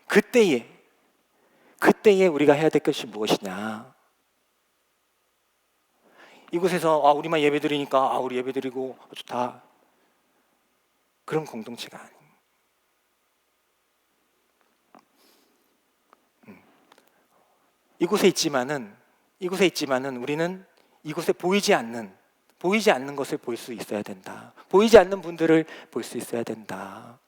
그때에 우리가 해야 될 것이 무엇이냐? 이곳에서 우리만 예배드리니까 우리 예배드리고 좋다. 그런 공동체가 아닙니다. 이곳에 있지만은 우리는 이곳에 보이지 않는 것을 볼 수 있어야 된다. 보이지 않는 분들을 볼 수 있어야 된다.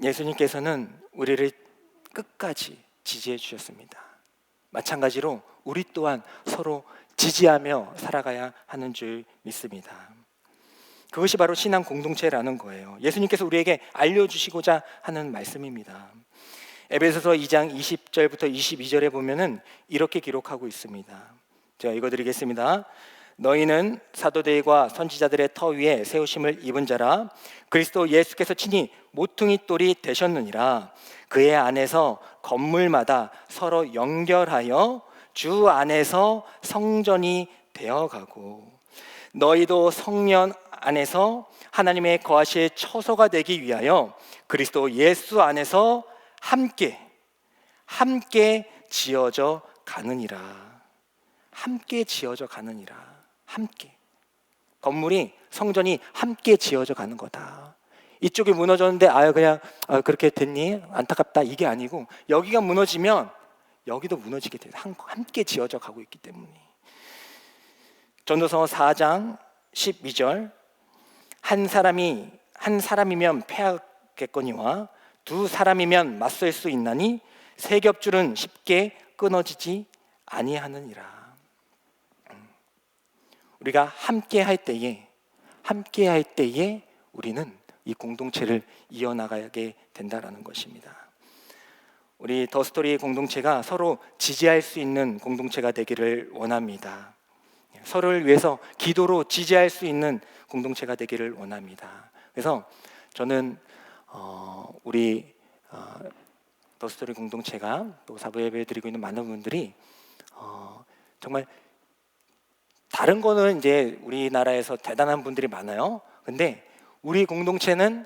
예수님께서는 우리를 끝까지 지지해 주셨습니다. 마찬가지로 우리 또한 서로 지지하며 살아가야 하는 줄 믿습니다. 그것이 바로 신앙 공동체라는 거예요. 예수님께서 우리에게 알려주시고자 하는 말씀입니다. 에베소서 2장 20절부터 22절에 보면은 이렇게 기록하고 있습니다. 제가 읽어드리겠습니다. 너희는 사도들과 선지자들의 터 위에 세우심을 입은 자라. 그리스도 예수께서 친히 모퉁이 돌이 되셨느니라. 그의 안에서 건물마다 서로 연결하여 주 안에서 성전이 되어가고, 너희도 성령 안에서 하나님의 거하실 처소가 되기 위하여 그리스도 예수 안에서 함께 지어져 가느니라. 함께 지어져 가느니라. 함께. 건물이, 성전이 함께 지어져 가는 거다. 이쪽이 무너졌는데 그냥 그렇게 됐니? 안타깝다. 이게 아니고 여기가 무너지면 여기도 무너지게 돼요. 함께 지어져 가고 있기 때문에. 전도서 4장 12절 한 사람이면 패하겠거니와 두 사람이면 맞설 수 있나니 세 겹줄은 쉽게 끊어지지 아니하느니라. 우리가 함께 할 때에 우리는 이 공동체를 이어나가게 된다라는 것입니다. 우리 더스토리 공동체가 서로 지지할 수 있는 공동체가 되기를 원합니다. 서로를 위해서 기도로 지지할 수 있는 공동체가 되기를 원합니다. 그래서 저는 우리 더스토리 공동체가 또 사부 예배 드리고 있는 많은 분들이 정말 다른 거는 이제 우리나라에서 대단한 분들이 많아요. 근데 우리 공동체는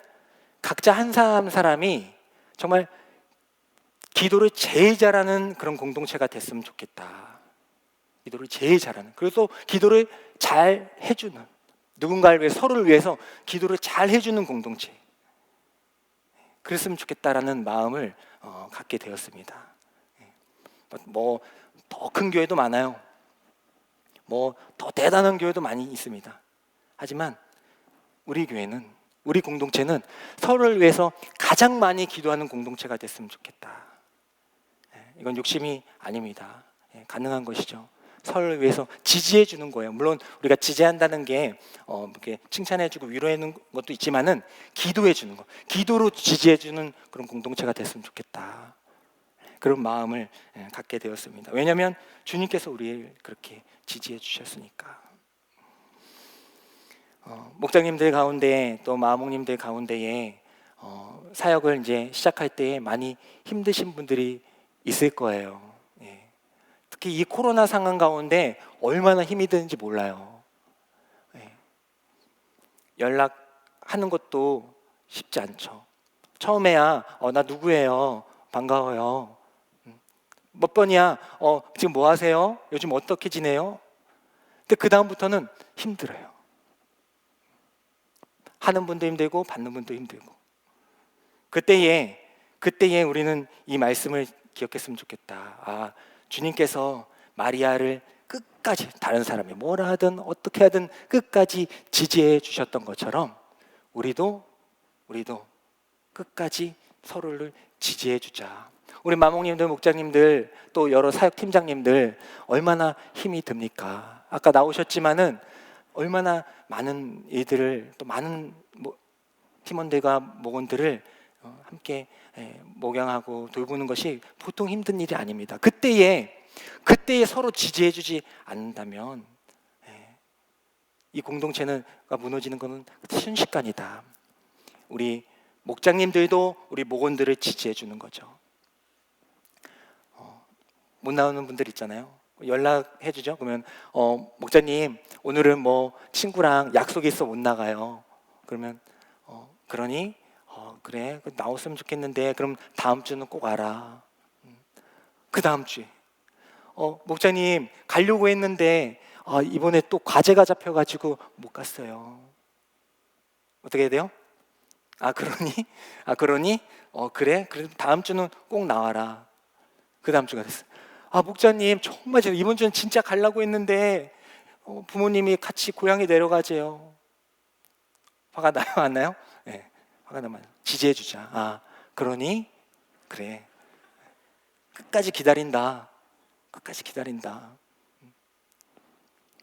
각자 한 사람이 정말 기도를 제일 잘하는 그런 공동체가 됐으면 좋겠다. 기도를 제일 잘하는. 그래서 기도를 잘 해주는, 누군가를 위해, 서로를 위해서 기도를 잘 해주는 공동체. 그랬으면 좋겠다라는 마음을 갖게 되었습니다. 뭐 더 큰 교회도 많아요. 뭐 더 대단한 교회도 많이 있습니다. 하지만 우리 교회는, 우리 공동체는 서로를 위해서 가장 많이 기도하는 공동체가 됐으면 좋겠다. 이건 욕심이 아닙니다. 가능한 것이죠. 서로를 위해서 지지해 주는 거예요. 물론 우리가 지지한다는 게 이렇게 칭찬해 주고 위로해 주는 것도 있지만은 기도해 주는 거, 기도로 지지해 주는 그런 공동체가 됐으면 좋겠다. 그런 마음을 갖게 되었습니다. 왜냐하면 주님께서 우리를 그렇게 지지해 주셨으니까. 목장님들 가운데 또 마목님들 가운데에 사역을 이제 시작할 때 많이 힘드신 분들이 있을 거예요. 특히 이 코로나 상황 가운데 얼마나 힘이 드는지 몰라요. 연락하는 것도 쉽지 않죠. 처음에야 나 누구예요? 반가워요. 몇 번이야? 지금 뭐 하세요? 요즘 어떻게 지내요? 근데 그 다음부터는 힘들어요. 하는 분도 힘들고 받는 분도 힘들고. 그때에 우리는 이 말씀을 기억했으면 좋겠다. 주님께서 마리아를 끝까지, 다른 사람이 뭐라 하든 어떻게 하든 끝까지 지지해 주셨던 것처럼 우리도 끝까지 서로를 지지해 주자. 우리 마목님들, 목장님들, 또 여러 사역 팀장님들 얼마나 힘이 듭니까? 아까 나오셨지만은 얼마나 많은 일들을, 또 많은 팀원들과 목원들을 함께 목양하고 돌보는 것이 보통 힘든 일이 아닙니다. 그때에 서로 지지해 주지 않는다면 이 공동체가 무너지는 것은 순식간이다. 우리 목장님들도 우리 목원들을 지지해 주는 거죠. 못 나오는 분들 있잖아요. 연락해 주죠. 그러면 목자님 오늘은 뭐 친구랑 약속이 있어 못 나가요. 그러면 그러니 그래 나왔으면 좋겠는데 그럼 다음 주는 꼭 와라. 그 다음 주에 목자님 가려고 했는데 이번에 또 과제가 잡혀가지고 못 갔어요. 어떻게 해야 돼요? 그러니 그래 그래도 다음 주는 꼭 나와라. 그 다음 주가 됐어요. 목자님 정말 제가 이번 주는 진짜 가려고 했는데 부모님이 같이 고향에 내려가재요. 화가 나요? 안 나요? 네, 화가 나면 지지해 주자. 그러니 그래 끝까지 기다린다. 끝까지 기다린다.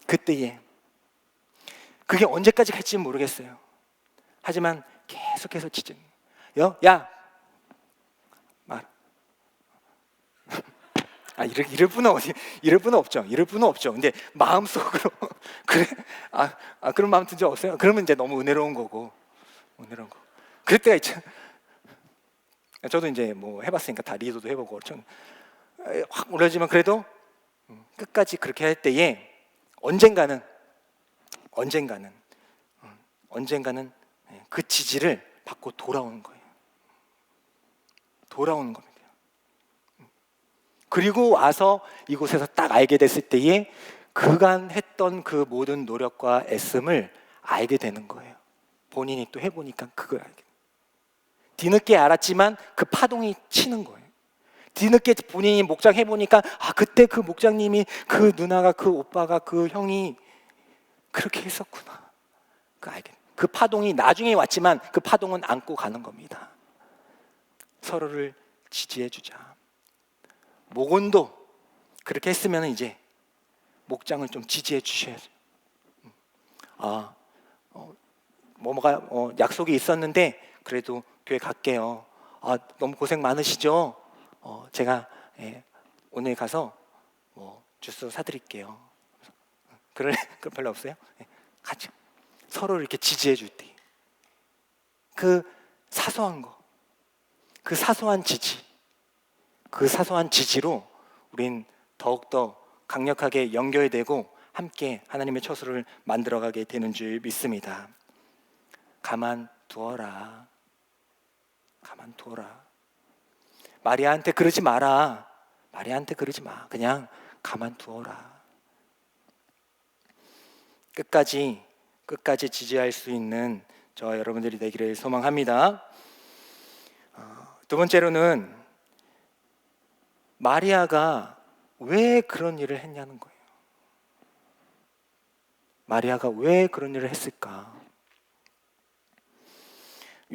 그때에 그게 언제까지 갈지는 모르겠어요. 하지만 계속해서 지지. 야 말. 이럴 분은 없죠. 이럴 분은 없죠. 근데 마음속으로 그래 그런 마음 든 적 없어요? 그러면 이제 너무 은혜로운 거고. 그럴 때가 있죠. 저도 이제 뭐 해봤으니까 다 리더도 해보고 확 올라지만 그래도 끝까지 그렇게 할 때에 언젠가는 그 지지를 받고 돌아오는 거예요. 돌아오는 겁니다. 그리고 와서 이곳에서 딱 알게 됐을 때에 그간 했던 그 모든 노력과 애씀을 알게 되는 거예요. 본인이 또 해보니까 그걸 알게 돼요. 뒤늦게 알았지만 그 파동이 치는 거예요. 뒤늦게 본인이 목장 해보니까 그때 그 목장님이 그 누나가 그 오빠가 그 형이 그렇게 했었구나. 그 파동이 나중에 왔지만 그 파동은 안고 가는 겁니다. 서로를 지지해 주자. 목원도 그렇게 했으면 이제 목장을 좀 지지해 주셔야죠. 뭐가 약속이 있었는데 그래도 교회 갈게요. 너무 고생 많으시죠? 제가 오늘 가서 뭐 주스 사드릴게요. 그럼 별로 없어요? 가죠. 서로 이렇게 지지해 줄 때 그 사소한 거, 그 사소한 지지로 우린 더욱더 강력하게 연결되고 함께 하나님의 처소를 만들어가게 되는 줄 믿습니다. 가만 두어라. 마리아한테 그러지 마라. 그냥 가만 두어라. 끝까지 지지할 수 있는 저와 여러분들이 되기를 소망합니다. 두 번째로는 마리아가 왜 그런 일을 했냐는 거예요. 마리아가 왜 그런 일을 했을까?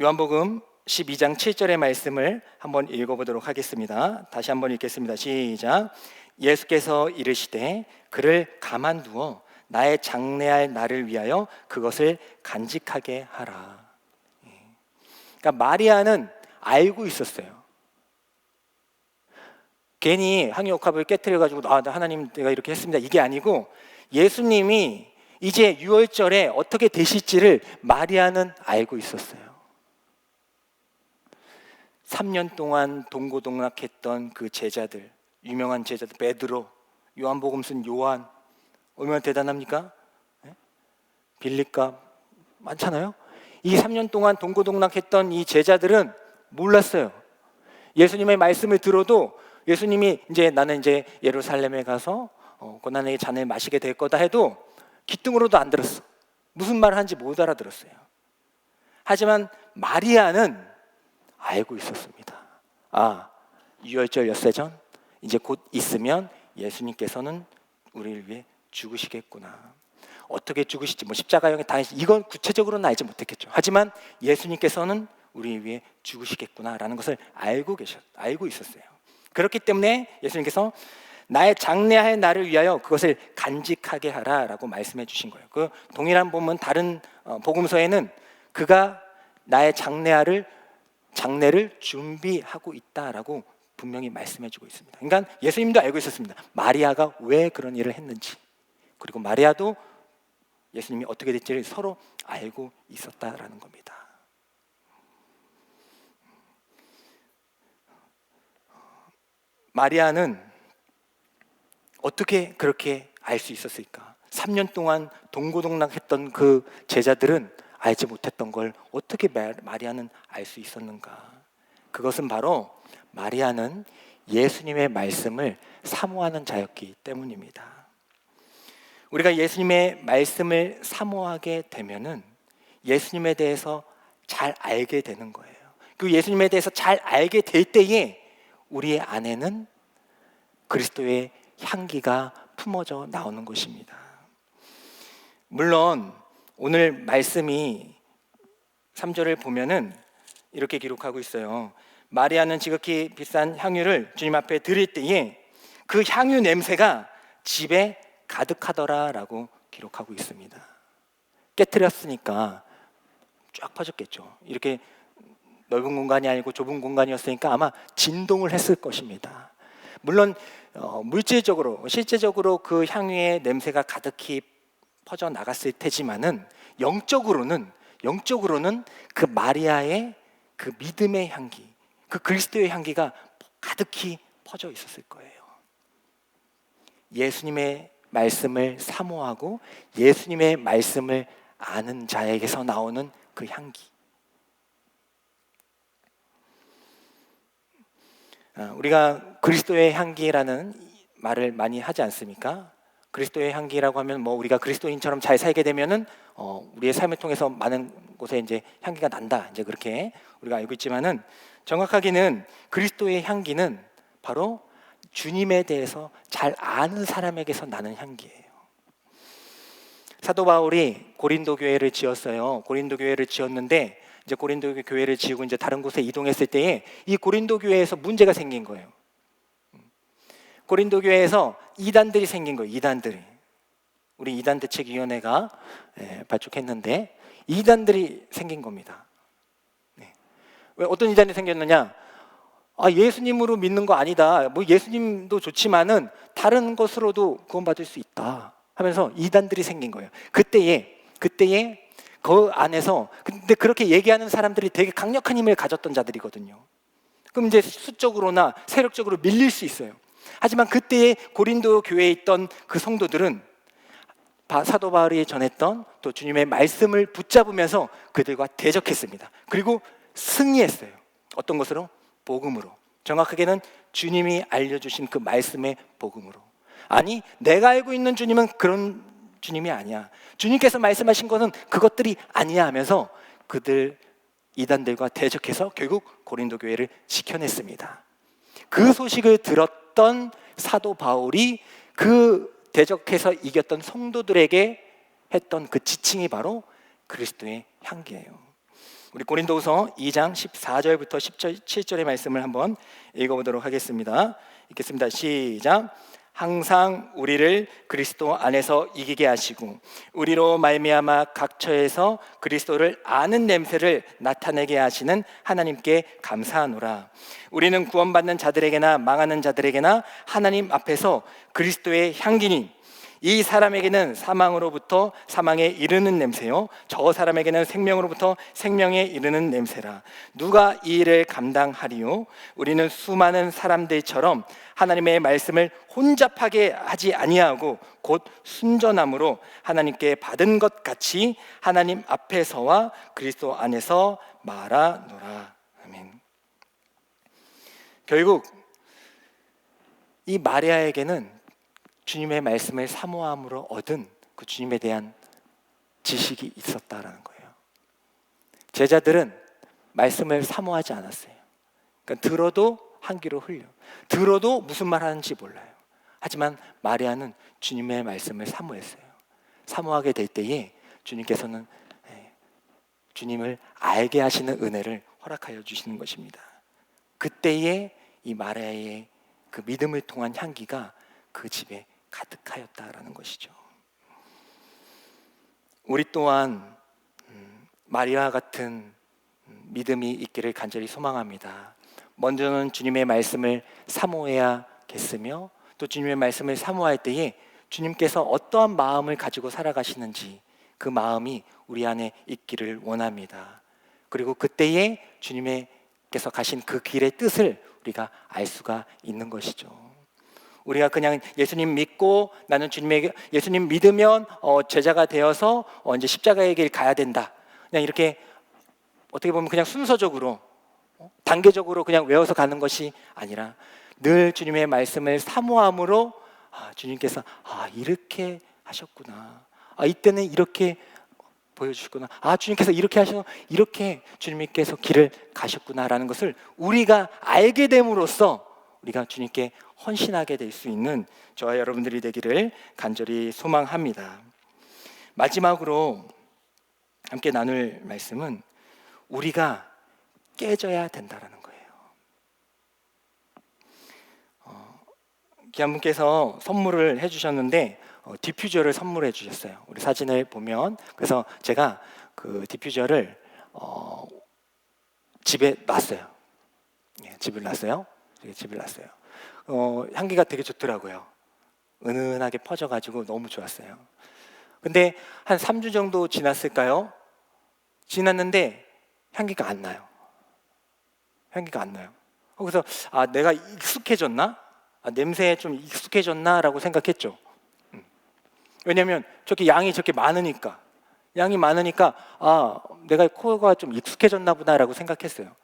요한복음 12장 7절의 말씀을 한번 읽어보도록 하겠습니다. 다시 한번 읽겠습니다. 시작. 예수께서 이르시되 그를 가만두어 나의 장래할 날을 위하여 그것을 간직하게 하라. 그러니까 마리아는 알고 있었어요. 괜히 항해옥합을 깨트려가지고 하나님 내가 이렇게 했습니다 이게 아니고 예수님이 이제 6월절에 어떻게 되실지를 마리아는 알고 있었어요. 3년 동안 동고동락했던 그 제자들, 유명한 제자들, 베드로, 요한복음 쓴 요한, 얼마나 대단합니까? 빌립과 많잖아요. 이 3년 동안 동고동락했던 이 제자들은 몰랐어요. 예수님의 말씀을 들어도 예수님이 나는 이제 예루살렘에 가서 고난의 잔을 마시게 될 거다 해도 귀등으로도 안 들었어. 무슨 말을 하는지 못 알아들었어요. 하지만 마리아는 알고 있었습니다. 6월절 엿새 전 이제 곧 있으면 예수님께서는 우리를 위해 죽으시겠구나. 어떻게 죽으실지 십자가형에 당하실지 이건 구체적으로는 알지 못했겠죠. 하지만 예수님께서는 우리 위해 죽으시겠구나라는 것을 알고 있었어요. 그렇기 때문에 예수님께서 나의 장래할 나를 위하여 그것을 간직하게 하라라고 말씀해 주신 거예요. 그 동일한 본문 다른 복음서에는 그가 나의 장래를 준비하고 있다라고 분명히 말씀해 주고 있습니다. 그러니까 예수님도 알고 있었습니다. 마리아가 왜 그런 일을 했는지, 그리고 마리아도 예수님이 어떻게 될지를 서로 알고 있었다라는 겁니다. 마리아는 어떻게 그렇게 알 수 있었을까? 3년 동안 동고동락했던 그 제자들은 알지 못했던 걸 어떻게 마리아는 알 수 있었는가? 그것은 바로 마리아는 예수님의 말씀을 사모하는 자였기 때문입니다. 우리가 예수님의 말씀을 사모하게 되면은 예수님에 대해서 잘 알게 되는 거예요. 그 예수님에 대해서 잘 알게 될 때에 우리의 안에는 그리스도의 향기가 품어져 나오는 것입니다. 물론 오늘 말씀이 3절을 보면은 이렇게 기록하고 있어요. 마리아는 지극히 비싼 향유를 주님 앞에 드릴 때에 그 향유 냄새가 집에 가득하더라라고 기록하고 있습니다. 깨트렸으니까 쫙 퍼졌겠죠. 이렇게 넓은 공간이 아니고 좁은 공간이었으니까 아마 진동을 했을 것입니다. 물론 실제적으로 그 향유의 냄새가 가득히 퍼져 나갔을 테지만은 영적으로는 그 마리아의 그 믿음의 향기, 그 그리스도의 향기가 가득히 퍼져 있었을 거예요. 예수님의 말씀을 사모하고 예수님의 말씀을 아는 자에게서 나오는 그 향기. 우리가 그리스도의 향기라는 말을 많이 하지 않습니까? 그리스도의 향기라고 하면 우리가 그리스도인처럼 잘 살게 되면은 우리의 삶을 통해서 많은 곳에 이제 향기가 난다, 이제 그렇게 우리가 알고 있지만은 정확하게는 그리스도의 향기는 바로 주님에 대해서 잘 아는 사람에게서 나는 향기예요. 사도 바울이 고린도 교회를 지었어요. 고린도 교회를 지었는데 이제 고린도 교회를 지우고 이제 다른 곳에 이동했을 때에 이 고린도 교회에서 문제가 생긴 거예요. 고린도 교회에서 이단들이 생긴 거예요. 이단들이. 우리 이단 대책위원회가 발족했는데 이단들이 생긴 겁니다. 왜 어떤 이단이 생겼느냐? 예수님으로 믿는 거 아니다. 예수님도 좋지만은 다른 것으로도 구원받을 수 있다 하면서 이단들이 생긴 거예요. 그때에 그 안에서 근데 그렇게 얘기하는 사람들이 되게 강력한 힘을 가졌던 자들이거든요. 그럼 이제 수적으로나 세력적으로 밀릴 수 있어요. 하지만 그때에 고린도 교회에 있던 그 성도들은 사도 바울이 전했던 또 주님의 말씀을 붙잡으면서 그들과 대적했습니다. 그리고 승리했어요. 어떤 것으로? 복음으로. 정확하게는 주님이 알려주신 그 말씀의 복음으로. 아니, 내가 알고 있는 주님은 그런 주님이 아니야. 주님께서 말씀하신 것은 그것들이 아니야 하면서 그들 이단들과 대적해서 결국 고린도 교회를 지켜냈습니다. 그 소식을 들었던 사도 바울이 그 대적해서 이겼던 성도들에게 했던 그 지칭이 바로 그리스도의 향기예요. 우리 고린도후서 2장 14절부터 17절의 말씀을 한번 읽어보도록 하겠습니다. 읽겠습니다. 시작. 항상 우리를 그리스도 안에서 이기게 하시고 우리로 말미암아 각 처에서 그리스도를 아는 냄새를 나타내게 하시는 하나님께 감사하노라. 우리는 구원받는 자들에게나 망하는 자들에게나 하나님 앞에서 그리스도의 향기니 이 사람에게는 사망으로부터 사망에 이르는 냄새요 저 사람에게는 생명으로부터 생명에 이르는 냄새라. 누가 이 일을 감당하리요? 우리는 수많은 사람들처럼 하나님의 말씀을 혼잡하게 하지 아니하고 곧 순전함으로 하나님께 받은 것 같이 하나님 앞에서와 그리스도 안에서 말하노라. 아멘. 결국 이 마리아에게는 주님의 말씀을 사모함으로 얻은 그 주님에 대한 지식이 있었다라는 거예요. 제자들은 말씀을 사모하지 않았어요. 그러니까 들어도 한 귀로 흘려. 들어도 무슨 말 하는지 몰라요. 하지만 마리아는 주님의 말씀을 사모했어요. 사모하게 될 때에 주님께서는 주님을 알게 하시는 은혜를 허락하여 주시는 것입니다. 그때에 이 마리아의 그 믿음을 통한 향기가 그 집에 가득하였다라는 것이죠. 우리 또한 마리아와 같은 믿음이 있기를 간절히 소망합니다. 먼저는 주님의 말씀을 사모해야겠으며, 또 주님의 말씀을 사모할 때에 주님께서 어떠한 마음을 가지고 살아가시는지 그 마음이 우리 안에 있기를 원합니다. 그리고 그때에 주님께서 가신 그 길의 뜻을 우리가 알 수가 있는 것이죠. 우리가 그냥 예수님 믿고 나는 예수님 믿으면 제자가 되어서 이제 십자가의 길 가야 된다, 그냥 이렇게 어떻게 보면 그냥 순서적으로 단계적으로 그냥 외워서 가는 것이 아니라 늘 주님의 말씀을 사모함으로 주님께서 이렇게 하셨구나, 이때는 이렇게 보여주셨구나, 주님께서 이렇게 하셔서 이렇게 주님께서 길을 가셨구나라는 것을 우리가 알게 됨으로써 우리가 주님께 헌신하게 될 수 있는 저와 여러분들이 되기를 간절히 소망합니다. 마지막으로 함께 나눌 말씀은 우리가 깨져야 된다라는 거예요. 귀한 분께서 선물을 해주셨는데 디퓨저를 선물해 주셨어요. 우리 사진을 보면, 그래서 제가 그 디퓨저를 집에 놨어요. 집을 놨어요. 향기가 되게 좋더라고요. 은은하게 퍼져가지고 너무 좋았어요. 근데 한 3주 정도 지났을까요? 지났는데 향기가 안 나요. 그래서 내가 익숙해졌나? 냄새에 좀 익숙해졌나? 라고 생각했죠. 왜냐하면 양이 저렇게 많으니까 내가 코가 좀 익숙해졌나 보다 라고 생각했어요.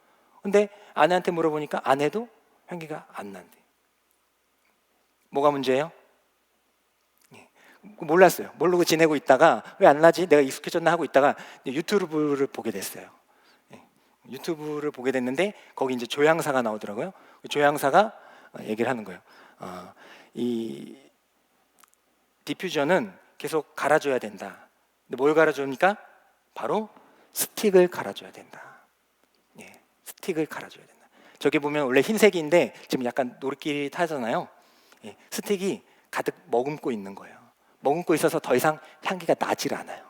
근데 아내한테 물어보니까 아내도 향기가 안 난대. 뭐가 문제예요? 몰랐어요. 모르고 지내고 있다가 왜 안 나지? 내가 익숙해졌나 하고 있다가 유튜브를 보게 됐어요. 유튜브를 보게 됐는데 거기 이제 조향사가 나오더라고요. 조향사가 얘기를 하는 거예요. 이 디퓨저는 계속 갈아줘야 된다. 근데 뭘 갈아줍니까? 바로 스틱을 갈아줘야 된다. 스틱을 갈아줘야 된다. 저기 보면 원래 흰색인데 지금 약간 노릇깃하잖아요. 스틱이 가득 머금고 있는 거예요. 머금고 있어서 더 이상 향기가 나질 않아요.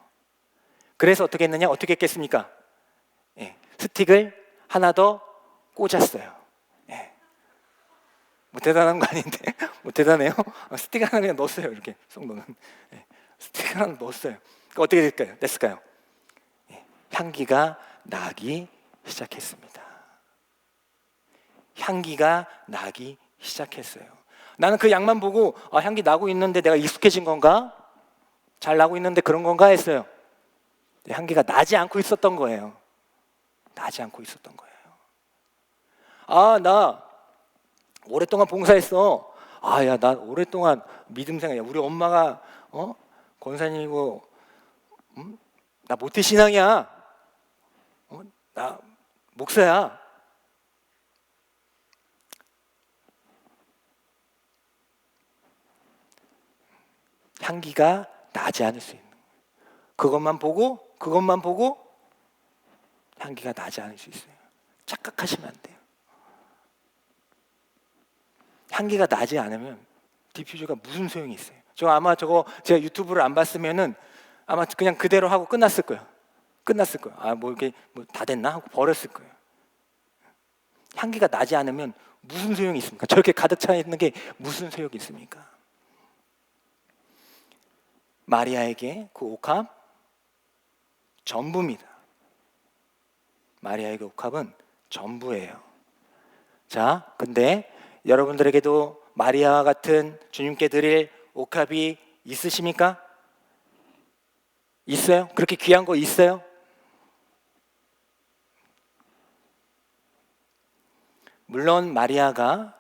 그래서 어떻게 했느냐? 어떻게 했겠습니까? 스틱을 하나 더 꽂았어요. 뭐 대단한 거 아닌데? 뭐 대단해요? 스틱 하나 그냥 넣었어요. 이렇게 쏙 넣는. 스틱 하나 넣었어요. 그러니까 어떻게 됐을까요? 향기가 나기 시작했습니다. 향기가 나기 시작했어요. 나는 그 양만 보고 향기 나고 있는데 내가 익숙해진 건가? 잘 나고 있는데 그런 건가 했어요. 향기가 나지 않고 있었던 거예요. 나 오랫동안 봉사했어. 나 오랫동안 믿음 생활이야. 우리 엄마가 권사님이고 나 모태신앙이야. 나 목사야. 향기가 나지 않을 수 있는 거예요. 그것만 보고 향기가 나지 않을 수 있어요. 착각하시면 안 돼요. 향기가 나지 않으면 디퓨저가 무슨 소용이 있어요? 아마 제가 유튜브를 안 봤으면은 아마 그냥 그대로 하고 끝났을 거예요. 뭐 이렇게 다 됐나 하고 버렸을 거예요. 향기가 나지 않으면 무슨 소용이 있습니까? 저렇게 가득 차 있는 게 무슨 소용이 있습니까? 마리아에게 그 옥합 전부입니다. 마리아에게 옥합은 전부예요. 자, 근데 여러분들에게도 마리아와 같은 주님께 드릴 옥합이 있으십니까? 있어요? 그렇게 귀한 거 있어요? 물론 마리아가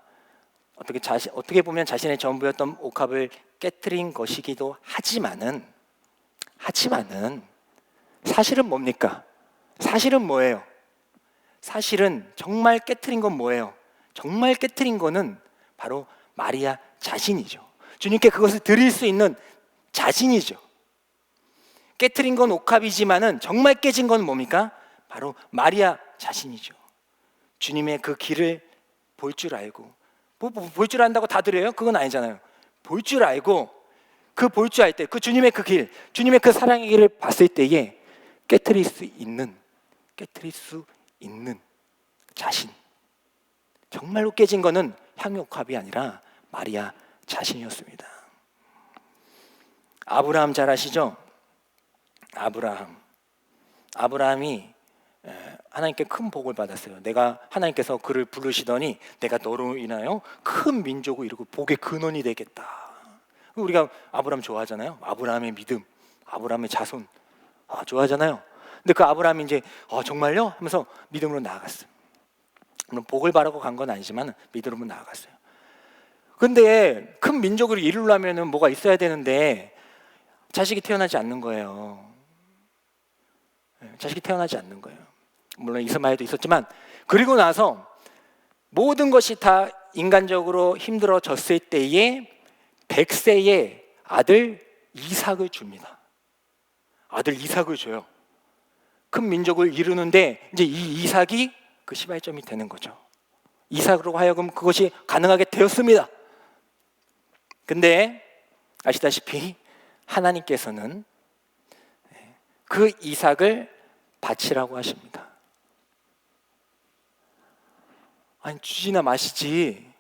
어떻게 보면 자신의 전부였던 옥합을 깨트린 것이기도 하지만은 사실은 뭡니까? 사실은 뭐예요? 사실은 정말 깨트린 건 뭐예요? 정말 깨트린 거는 바로 마리아 자신이죠. 주님께 그것을 드릴 수 있는 자신이죠. 깨트린 건 옥합이지만은 정말 깨진 건 뭡니까? 바로 마리아 자신이죠. 주님의 그 길을 볼 줄 알고, 볼 줄 안다고 다 드려요? 그건 아니잖아요. 볼 줄 알고, 그 볼 줄 알 때, 그 주님의 그 길, 주님의 그 사랑의 길을 봤을 때에 깨트릴 수 있는 자신. 정말로 깨진 거는 향유옥합이 아니라 마리아 자신이었습니다. 아브라함 잘 아시죠? 아브라함이 하나님께 큰 복을 받았어요. 하나님께서 그를 부르시더니 내가 너로 인하여 큰 민족을 이루고 복의 근원이 되겠다. 우리가 아브라함 좋아하잖아요. 아브라함의 믿음, 아브라함의 자손 좋아하잖아요. 근데 그 아브라함이 이제 정말요? 하면서 믿음으로 나아갔어요. 물론 복을 바라고 간 건 아니지만 믿음으로 나아갔어요. 근데 큰 민족을 이루려면 뭐가 있어야 되는데 자식이 태어나지 않는 거예요. 자식이 태어나지 않는 거예요. 물론 이스마엘도 있었지만, 그리고 나서 모든 것이 다 인간적으로 힘들어졌을 때에 100세의 아들 이삭을 줍니다. 아들 이삭을 줘요. 큰 민족을 이루는데 이제 이 이삭이 그 시발점이 되는 거죠. 이삭으로 하여금 그것이 가능하게 되었습니다. 근데 아시다시피 하나님께서는 그 이삭을 바치라고 하십니다. 아니 주시나 마시지.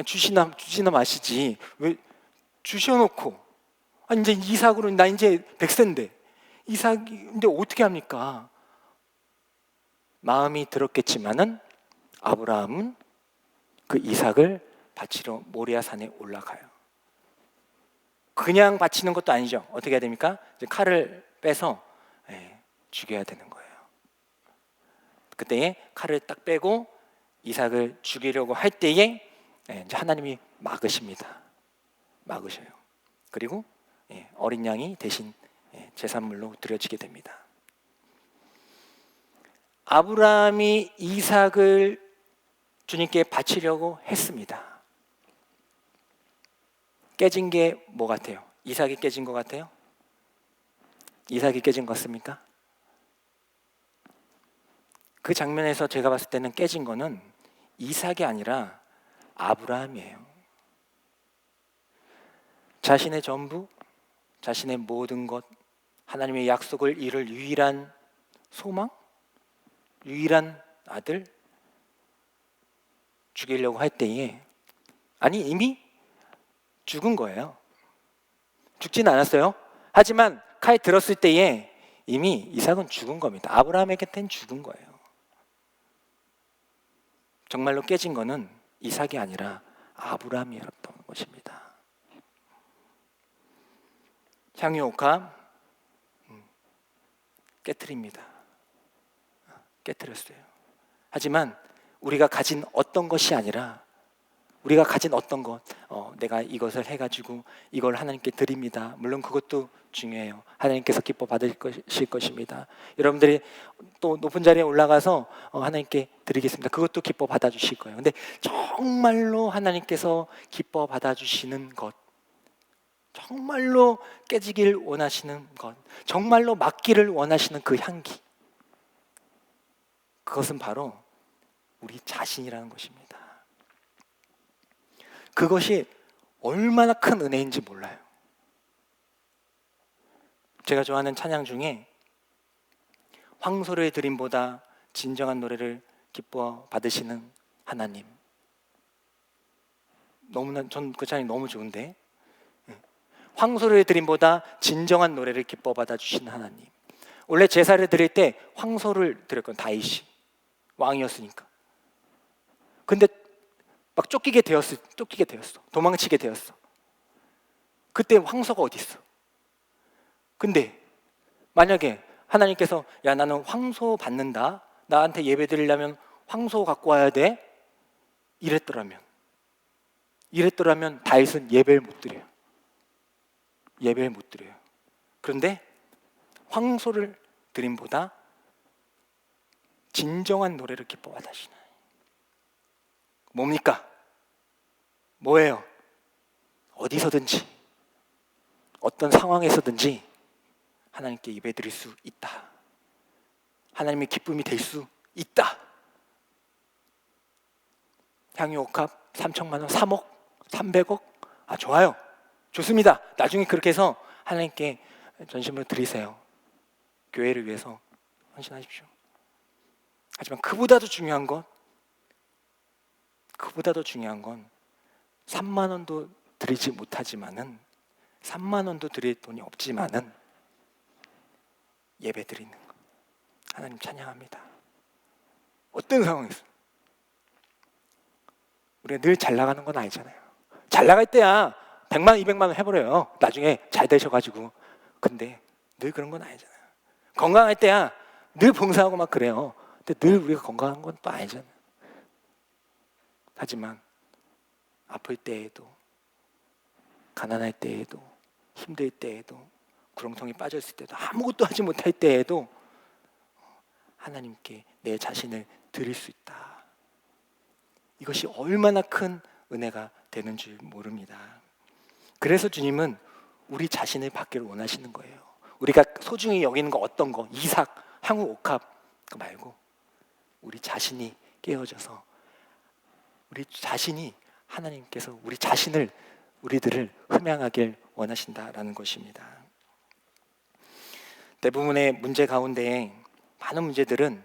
주시나 마시지. 왜 주셔놓고 이제 이삭으로 나 이제 100세인데 이삭이 이제 어떻게 합니까? 마음이 들었겠지만은 아브라함은 그 이삭을 바치러 모리아산에 올라가요. 그냥 바치는 것도 아니죠. 어떻게 해야 됩니까? 이제 칼을 빼서 죽여야 되는 거예요. 그때에 칼을 딱 빼고 이삭을 죽이려고 할 때에 이제 하나님이 막으십니다. 막으셔요. 그리고 어린 양이 대신 제산물로 드려지게 됩니다. 아브라함이 이삭을 주님께 바치려고 했습니다. 깨진 게 뭐 같아요? 이삭이 깨진 것 같아요? 이삭이 깨진 것 같습니까? 그 장면에서 제가 봤을 때는 깨진 거는 이삭이 아니라 아브라함이에요. 자신의 전부, 자신의 모든 것, 하나님의 약속을 이룰 유일한 소망, 유일한 아들 죽이려고 할 때에 이미 죽은 거예요. 죽진 않았어요. 하지만 칼 들었을 때에 이미 이삭은 죽은 겁니다. 아브라함에게는 죽은 거예요. 정말로 깨진 거는 이삭이 아니라 아브라함이었던 것입니다. 향유옥합 깨트립니다. 깨트렸어요. 하지만 우리가 가진 어떤 것이 아니라 우리가 가진 어떤 것, 내가 이것을 해가지고 이걸 하나님께 드립니다. 물론 그것도 중요해요. 하나님께서 기뻐 받으실 것입니다. 여러분들이 또 높은 자리에 올라가서 하나님께 드리겠습니다. 그것도 기뻐 받아주실 거예요. 근데 정말로 하나님께서 기뻐 받아주시는 것, 정말로 깨지길 원하시는 것, 정말로 맡기를 원하시는 그 향기, 그것은 바로 우리 자신이라는 것입니다. 그것이 얼마나 큰 은혜인지 몰라요. 제가 좋아하는 찬양 중에 황소를 드림보다 진정한 노래를 기뻐 받으시는 하나님, 너무나 전 그 찬양이 너무 좋은데, 황소를 드림보다 진정한 노래를 기뻐 받아주시는 하나님. 원래 제사를 드릴 때 황소를 드렸거든요. 다윗이 왕이었으니까. 근데 막 쫓기게 되었어. 도망치게 되었어. 그때 황소가 어디 있어? 근데 만약에 하나님께서 야 나는 황소 받는다, 나한테 예배 드리려면 황소 갖고 와야 돼, 이랬더라면 다윗은 예배를 못 드려요. 그런데 황소를 드림보다 진정한 노래를 기뻐 받으시는, 뭡니까? 뭐예요? 어디서든지 어떤 상황에서든지 하나님께 예배 드릴 수 있다. 하나님의 기쁨이 될 수 있다. 향유 옥합 3천만 원, 3억, 300억? 아, 좋아요. 좋습니다. 나중에 그렇게 해서 하나님께 전심으로 드리세요. 교회를 위해서 헌신하십시오. 하지만 그보다도 중요한 건 3만 원도 드리지 못하지만은 3만 원도 드릴 돈이 없지만은 예배 드리는 거. 하나님 찬양합니다. 어떤 상황에서 우리가 늘 잘 나가는 건 아니잖아요. 잘 나갈 때야 100만 원, 200만 원 해버려요. 나중에 잘 되셔가지고. 근데 늘 그런 건 아니잖아요. 건강할 때야 늘 봉사하고 막 그래요. 근데 늘 우리가 건강한 건 또 아니잖아요. 하지만 아플 때에도, 가난할 때에도, 힘들 때에도, 구렁텅이 빠졌을 때도, 아무것도 하지 못할 때에도 하나님께 내 자신을 드릴 수 있다. 이것이 얼마나 큰 은혜가 되는 줄 모릅니다. 그래서 주님은 우리 자신을 받기를 원하시는 거예요. 우리가 소중히 여기는 거 어떤 거, 이삭, 향후 옥합 그거 말고 우리 자신이 깨어져서 우리 자신이 하나님께서 우리들을 흠양하길 원하신다라는 것입니다. 대부분의 문제 가운데 많은 문제들은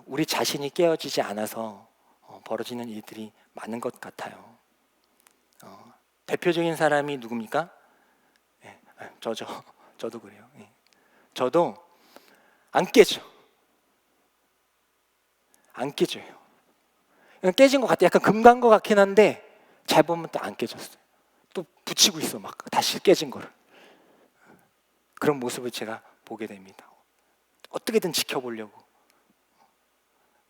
우리 자신이 깨어지지 않아서 벌어지는 일들이 많은 것 같아요. 대표적인 사람이 누굽니까? 네, 저도 그래요. 네. 저도 안 깨져요. 깨진 것 같아. 약간 금간 것 같긴 한데 잘 보면 또 안 깨졌어요. 또 붙이고 있어, 막 다시 깨진 거를. 그런 모습을 제가 보게 됩니다. 어떻게든 지켜보려고.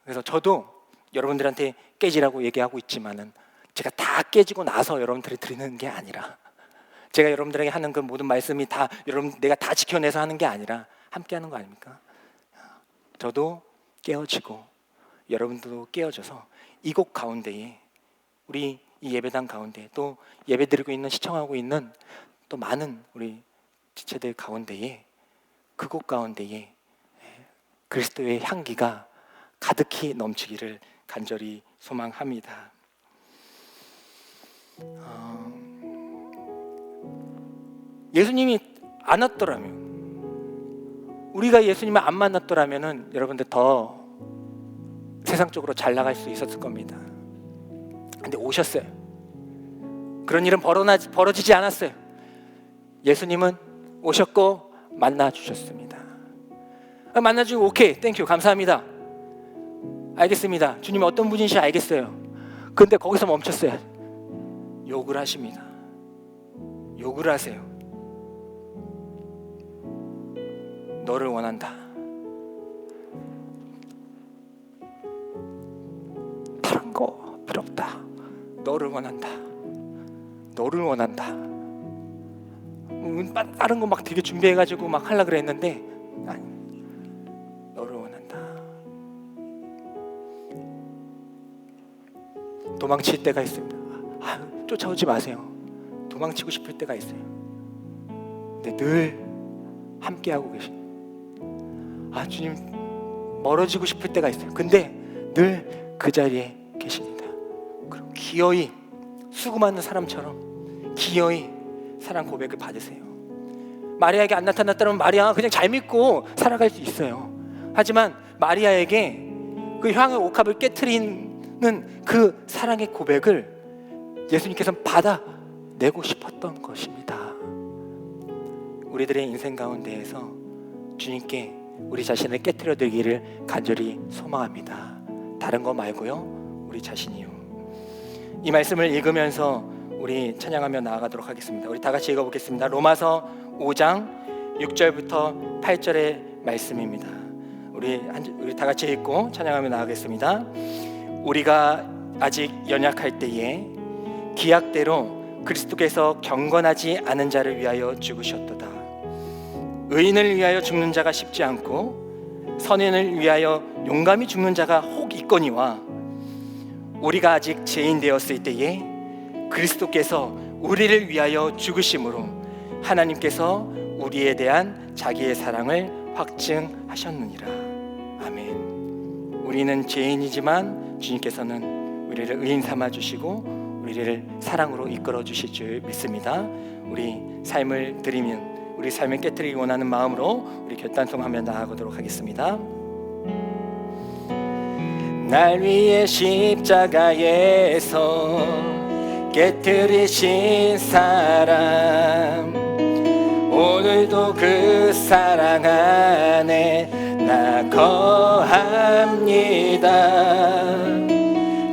그래서 저도 여러분들한테 깨지라고 얘기하고 있지만은 제가 다 깨지고 나서 여러분들이 드리는 게 아니라, 제가 여러분들에게 하는 그 모든 말씀이 다 내가 다 지켜내서 하는 게 아니라 함께 하는 거 아닙니까? 저도 깨어지고 여러분들도 깨어져서 이곳 가운데에, 우리 이 예배당 가운데, 또 예배드리고 있는, 시청하고 있는 또 많은 우리 지체들 가운데에, 그곳 가운데에 그리스도의 향기가 가득히 넘치기를 간절히 소망합니다. 예수님이 안 왔더라면, 우리가 예수님을 안 만났더라면은 여러분들 더 세상적으로 잘 나갈 수 있었을 겁니다. 근데 오셨어요. 그런 일은 벌어지지 않았어요. 예수님은 오셨고 만나 주셨습니다. 만나주고 오케이, 땡큐, 감사합니다. 알겠습니다. 주님이 어떤 분이신지 알겠어요. 근데 거기서 멈췄어요. 욕을 하십니다. 욕을 하세요. 너를 원한다. 다른 거 필요 없다. 너를 원한다. 너를 원한다. 다른 거 막 되게 준비해가지고 막 하려고 그랬는데, 아니, 너를 원한다. 도망칠 때가 있습니다. 쫓아오지 마세요. 도망치고 싶을 때가 있어요. 근데 늘 함께하고 계십니다. 주님, 멀어지고 싶을 때가 있어요. 근데 늘 그 자리에 계십니다. 그럼 기어이 수고 많은 사람처럼 기어이 사랑 고백을 받으세요. 마리아에게 안 나타났다면 마리아 그냥 잘 믿고 살아갈 수 있어요. 하지만 마리아에게 그 향의 옥합을 깨트리는 그 사랑의 고백을 예수님께서는 받아내고 싶었던 것입니다. 우리들의 인생 가운데에서 주님께 우리 자신을 깨트려 드리기를 간절히 소망합니다. 다른 거 말고요, 우리 자신이요. 이 말씀을 읽으면서 우리 찬양하며 나아가도록 하겠습니다. 우리 다 같이 읽어보겠습니다. 로마서 5장 6절부터 8절의 말씀입니다. 우리 다 같이 읽고 찬양하며 나아가겠습니다. 우리가 아직 연약할 때에 기약대로 그리스도께서 경건하지 않은 자를 위하여 죽으셨도다. 의인을 위하여 죽는 자가 쉽지 않고 선인을 위하여 용감히 죽는 자가 혹 있거니와 우리가 아직 죄인 되었을 때에 그리스도께서 우리를 위하여 죽으심으로 하나님께서 우리에 대한 자기의 사랑을 확증하셨느니라. 아멘. 우리는 죄인이지만 주님께서는 우리를 의인 삼아 주시고 우리를 사랑으로 이끌어 주실 줄 믿습니다. 우리 삶을 드리면, 우리 삶을 깨뜨리기 원하는 마음으로 우리 결단송하며 나아가도록 하겠습니다. 날 위해 십자가에서 깨뜨리신 사람, 오늘도 그 사랑 안에 나 거합니다.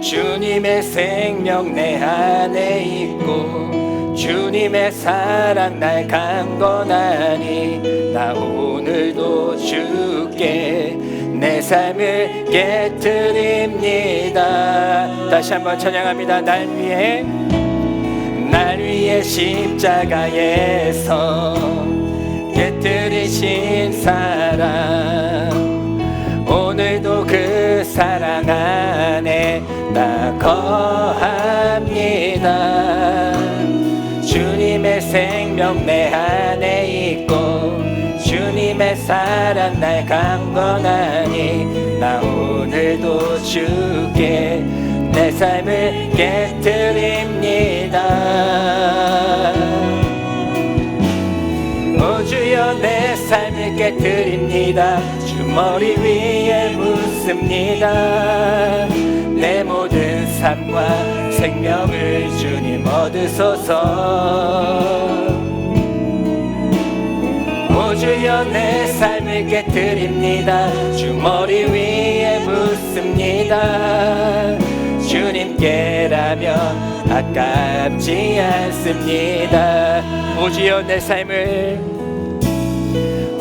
주님의 생명 내 안에 있고 주님의 사랑 날 강건하니 나 오늘도 주께 내 삶을 깨뜨립니다. 다시 한번 찬양합니다. 날 위해 십자가에서 깨뜨리신 사랑, 오늘도 그 사랑 안에 나 거합니다. 주님의 생명 내 안에 있고 주님의 사랑 날 강건하니 나 오늘도 주께 내 삶을 깨뜨립니다. 오 주여 내 삶을 깨뜨립니다. 주 머리 위에 묻습니다. 내 모든 삶과 생명을 주님 얻으소서. 오 주여 내 삶을 깨뜨립니다. 주 머리 위에 묻습니다. 주님께라면 아깝지 않습니다. 오 주여 내 삶을,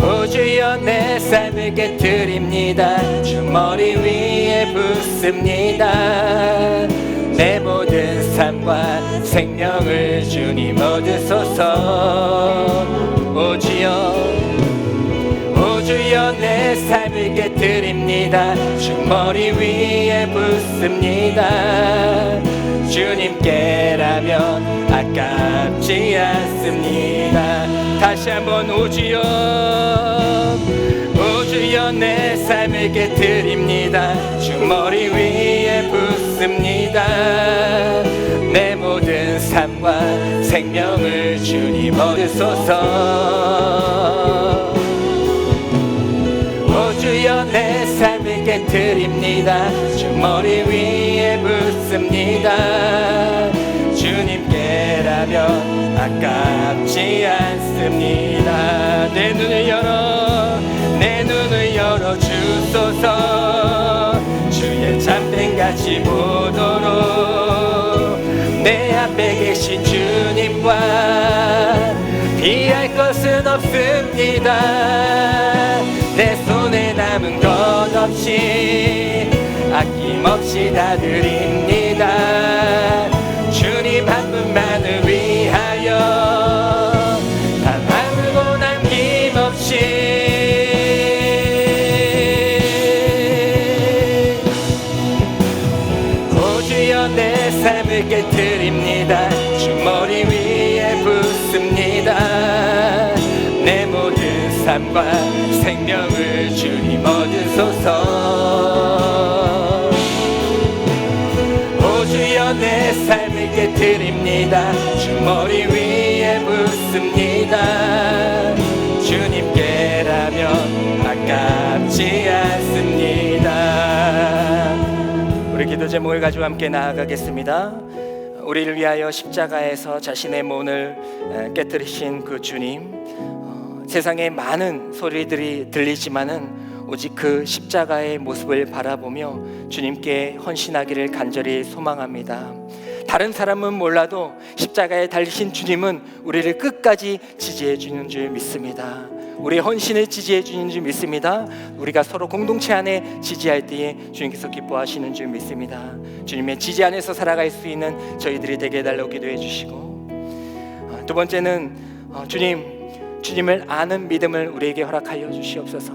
오 주여 내 삶을 깨뜨립니다. 주 머리 위에 붓습니다. 내 모든 삶과 생명을 주님 얻으소서. 오 주여, 오 주여 내 삶을 깨뜨립니다. 주 머리 위에 붓습니다. 주님께라면 아깝지 않습니다. 다시 한번 오 주여, 오 주여 내 삶을 깨뜨립니다. 주 머리 위에 붓습니다. 내 모든 삶과 생명을 주님 얻으소서. 오 주여 내 삶을 깨뜨립니다. 주 머리 위에 붓습니다. 주님께라면 아깝지 않습니다. 내 눈을 열어 주소서. 주의 참된같이 보도록 내 앞에 계신 주님과 피할 것은 없습니다. 내 손에 남은 것 없이 아낌없이 다 드립니다. 주님 한 분만을 위하여 단 아무도 남김없이. 오 주여 내 삶을 깨뜨립니다. 주 머리 위에 붓습니다. 내 모든 삶과 생명을 주님 얻으소서. 오 주여 내 삶을 깨뜨립니다. 주 머리 위에 붓습니다. 주님께라면 아깝지 않습니다. 우리 기도 제목을 가지고 함께 나아가겠습니다. 우리를 위하여 십자가에서 자신의 몸을 깨뜨리신 그 주님, 세상에 많은 소리들이 들리지만은 오직 그 십자가의 모습을 바라보며 주님께 헌신하기를 간절히 소망합니다. 다른 사람은 몰라도 십자가에 달리신 주님은 우리를 끝까지 지지해 주는 줄 믿습니다. 우리의 헌신을 지지해 주는 줄 믿습니다. 우리가 서로 공동체 안에 지지할 때에 주님께서 기뻐하시는 줄 믿습니다. 주님의 지지 안에서 살아갈 수 있는 저희들이 되게 해달라고 기도해 주시고, 두 번째는 주님을 아는 믿음을 우리에게 허락하여 주시옵소서.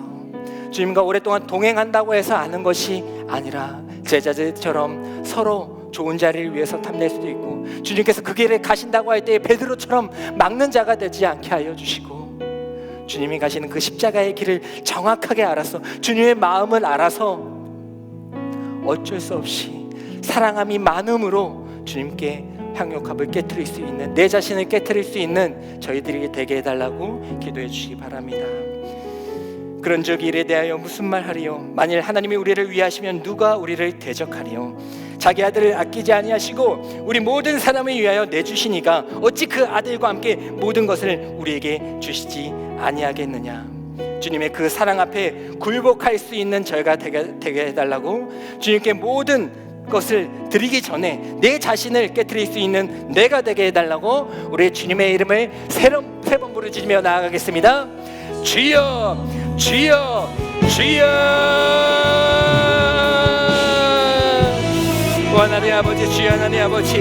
주님과 오랫동안 동행한다고 해서 아는 것이 아니라 제자들처럼 서로 좋은 자리를 위해서 탐낼 수도 있고, 주님께서 그 길에 가신다고 할 때 베드로처럼 막는 자가 되지 않게 하여 주시고, 주님이 가시는 그 십자가의 길을 정확하게 알아서 주님의 마음을 알아서 어쩔 수 없이 사랑함이 많음으로 주님께 향유값을 깨트릴 수 있는, 내 자신을 깨트릴 수 있는 저희들에게 되게 해달라고 기도해 주시기 바랍니다. 그런즉 이에 대하여 무슨 말하리요? 만일 하나님이 우리를 위하시면 누가 우리를 대적하리요? 자기 아들을 아끼지 아니하시고 우리 모든 사람을 위하여 내주시니가 어찌 그 아들과 함께 모든 것을 우리에게 주시지 아니하겠느냐? 주님의 그 사랑 앞에 굴복할 수 있는 저희가 되게 해달라고, 주님께 모든 것을 드리기 전에 내 자신을 깨트릴 수 있는 내가 되게 해달라고 우리 주님의 이름을 세 번 부르짖으며 나아가겠습니다. 주여, 주여, 주여. 오 하나님 아버지, 주여 하나님 아버지,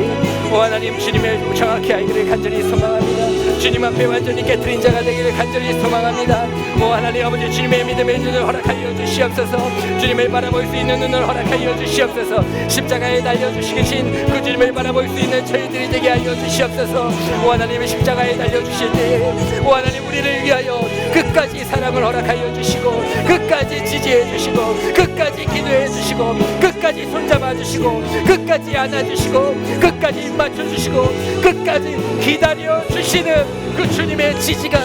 오 하나님, 주님을 정확히 알기를 간절히 소망합니다. 주님 앞에 완전히 깨트린 자가 되기를 간절히 소망합니다. 오 하나님 아버지, 주님의 믿음의 눈을 허락하여 주시옵소서. 주님을 바라볼 수 있는 눈을 허락하여 주시옵소서. 십자가에 달려주시신 그 주님을 바라볼 수 있는 저희들이 되게 하여 주시옵소서. 오 하나님, 십자가에 달려주실 때에 오 하나님, 우리를 위하여 끝까지 사랑을 허락하여 주시고, 끝까지 지지해 주시고, 끝까지 기도해 주시고, 끝까지 손잡아 주시고, 끝까지 안아주시고, 끝까지 맞춰주시고, 끝까지 기다려 주시는 그 주님의 지지가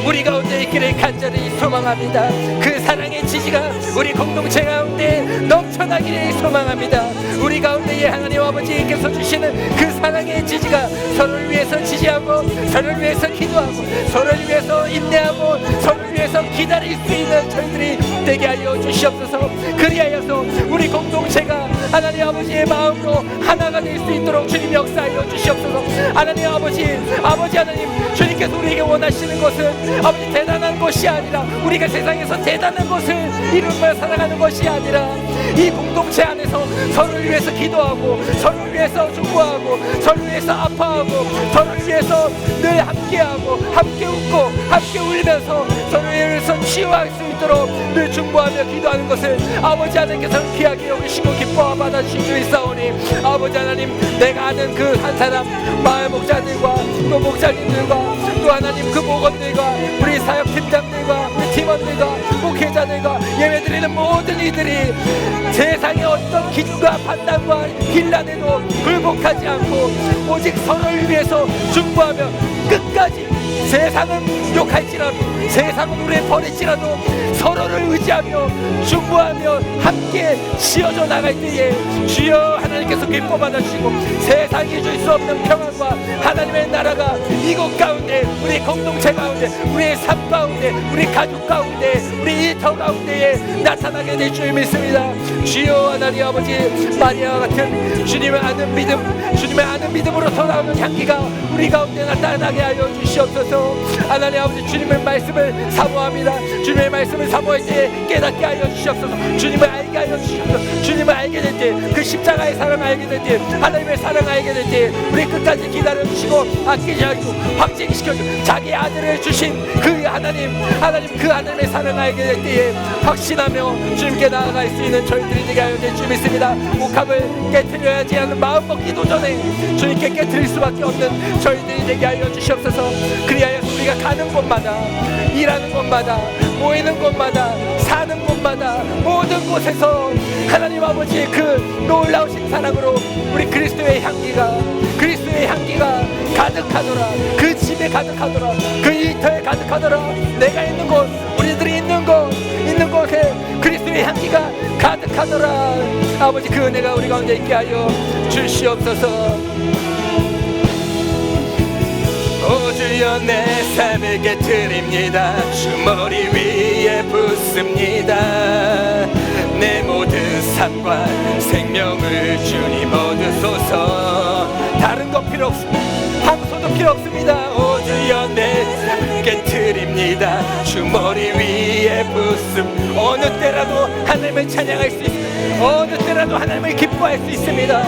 우리 가운데 있기를 간절히 소망합니다. 그 사랑의 지지가 우리 공동체 가운데 넘쳐나기를 소망합니다. 우리 가운데에 하나님 아버지께서 주시는 그 사랑의 지지가 서로를 위해서 지지하고, 서로를 위해서 기도하고, 서로를 위해서 인내하고, 서로를 위해서 기다릴 수 있는 저희들이 되게 하여 주시옵소서. 그리하여서 우리 공동체가 하나님 아버지의 마음으로 하나가 될 수 있도록 주님 역사하여 주시옵소서. 하나님 아버지, 아버지 하나님, 주님께서 우리에게 원하시는 것은 아버지 대단한 것이 아니라, 우리가 세상에서 대단한 것을 이루며 살아가는 것이 아니라, 이 공동체 안에서 서로를 위해서 기도하고, 서로를 위해서 중보하고, 서로를 위해서 아파하고, 서로를 위해서 늘 함께하고, 함께 웃고, 함께 울면서 서로를 위해서 치유할 수 있도록 늘 중보하며 기도하는 것을 아버지 하나님께서 귀하게 여기시고 기뻐 받아주신 줄 있사오니, 아버지 하나님, 내가 아는 그 한 사람 마을 목자들과 또 목자님들과 또 하나님 그 목원들과 우리 사역팀장들과 우리 팀원들과 목회자들과 예배드리는 모든 이들이 세상의 어떤 기준과 판단과 길란에도 굴복하지 않고 오직 서로를 위해서 중보하며 끝까지, 세상은 욕할지라도, 세상은 우리를 버릴지라도 서로를 의지하며 중보하며 함께 지어져 나갈 때에 주여 하나님께서 기뻐 받아주시고, 세상이 줄 수 없는 평안과 하나님의 나라가 이곳 가운데, 우리 공동체 가운데, 우리의 삶 가운데, 우리 가족 가운데, 우리 일터 가운데에 나타나게 될 줄 믿습니다. 주여 하나님 아버지, 마리아와 같은 주님의 아는 믿음, 주님의 아는 믿음으로 돌아오는 향기가 우리 가운데 나타나게 하여 주시옵소서. 하나님 아버지, 주님의 말씀을 사모합니다. 주님의 말씀을 사모할 때 깨닫게 하여 주시옵소서. 주님을 알게 하여 주시옵소서. 주님을 알게 될 때, 그 십자가의 사랑을 알게 될 때, 하나님의 사랑을 알게 될 때 우리 끝까지 기다려주시고 아끼지 않고 확증시켜주고 자기 아들을 주신 그 하나님 그 하나님의 사랑을 알게 될 때에 확신하며 주님께 나아갈 수 있는 저희들이 되게 하여 될 줄 믿습니다. 목합을 깨트려야지 하는 마음 먹기도 전에 주님께 깨트릴 수밖에 없는 저희들이 되게 하여 주시옵소서. 그리하여 우리가 가는 곳마다, 일하는 곳마다, 모이는 곳마다, 사는 곳마다, 모든 곳에서 하나님 아버지의 그 놀라우신 사랑으로 우리 그리스도의 향기가 가득하더라. 그 집에 가득하더라. 그 일터에 가득하더라. 내가 있는 곳, 우리들이 있는 곳에 그리스도의 향기가 가득하더라. 아버지, 그 은혜가 우리 가운데 있게 하여 주시옵소서. 오 주여, 내 삶을 깨트립니다. 주머니 위에 붓습니다. 내 모든 삶과 생명을 주님 얻으소서. 다른 것 필요 없습니다. 황소도 필요 없습니다. 오 주여, 내 삶을 깨트립니다. 주머니 위에 붓음. 어느 때라도 하나님을 찬양할 수 있습니다. 어느 때라도 하나님을 기뻐할 수 있습니다.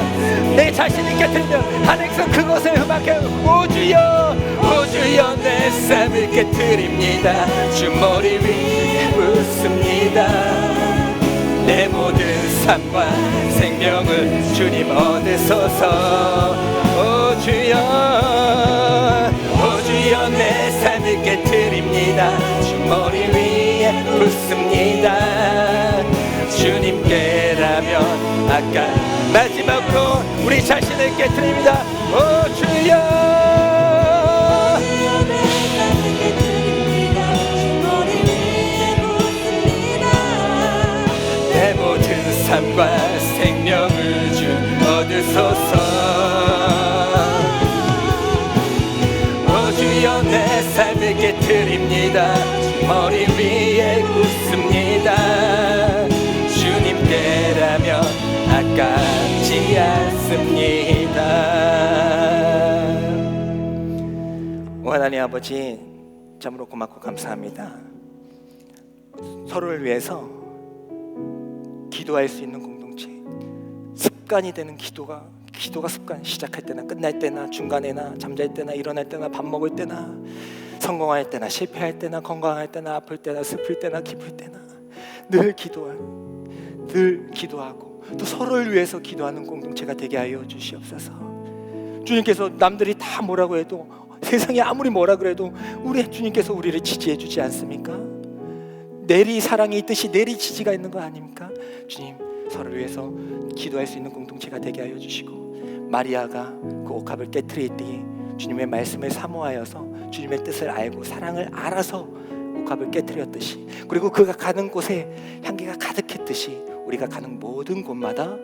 내 자신을 깨트리면 하나님께서 그것을 흠악해. 오 주여, 오 주여, 내 삶을 깨트립니다. 주머니 위에 붓습니다. 내 모든 삶과 생명을 주님 얻으소서. 오 주여, 오 주여, 내 삶을 깨트립니다. 주머니 위에 붓습니다. 주님께라면 아까 마지막으로 우리 자신을 깨트립니다. 오 주여, 내 모든 삶과 생명을 주 얻으소서. 오 주여, 내 삶을 깨트립니다. 머리 위에 웃습니다. 주님께라면 아깝지 않습니다. 오 하나님 아버지, 참으로 고맙고 감사합니다. 서로를 위해서 기도할 수 있는 공동체, 습관이 되는 기도가 습관, 시작할 때나 끝날 때나 중간에나 잠잘 때나 일어날 때나 밥 먹을 때나 성공할 때나 실패할 때나 건강할 때나 아플 때나 슬플 때나 기쁠 때나 늘 기도하고 또 서로를 위해서 기도하는 공동체가 되게 하여 주시옵소서. 주님께서 남들이 다 뭐라고 해도, 세상이 아무리 뭐라 그래도 우리 주님께서 우리를 지지해 주지 않습니까? 내리 사랑이 있듯이 내리 지지가 있는 거 아닙니까? 주님, 서로를 위해서 기도할 수 있는 공동체가 되게 하여 주시고, 마리아가 그 옥합을 깨트리듯이 주님의 말씀을 사모하여서 주님의 뜻을 알고 사랑을 알아서 옥합을 깨트렸듯이, 그리고 그가 가는 곳에 향기가 가득했듯이 우리가 가는 모든 곳마다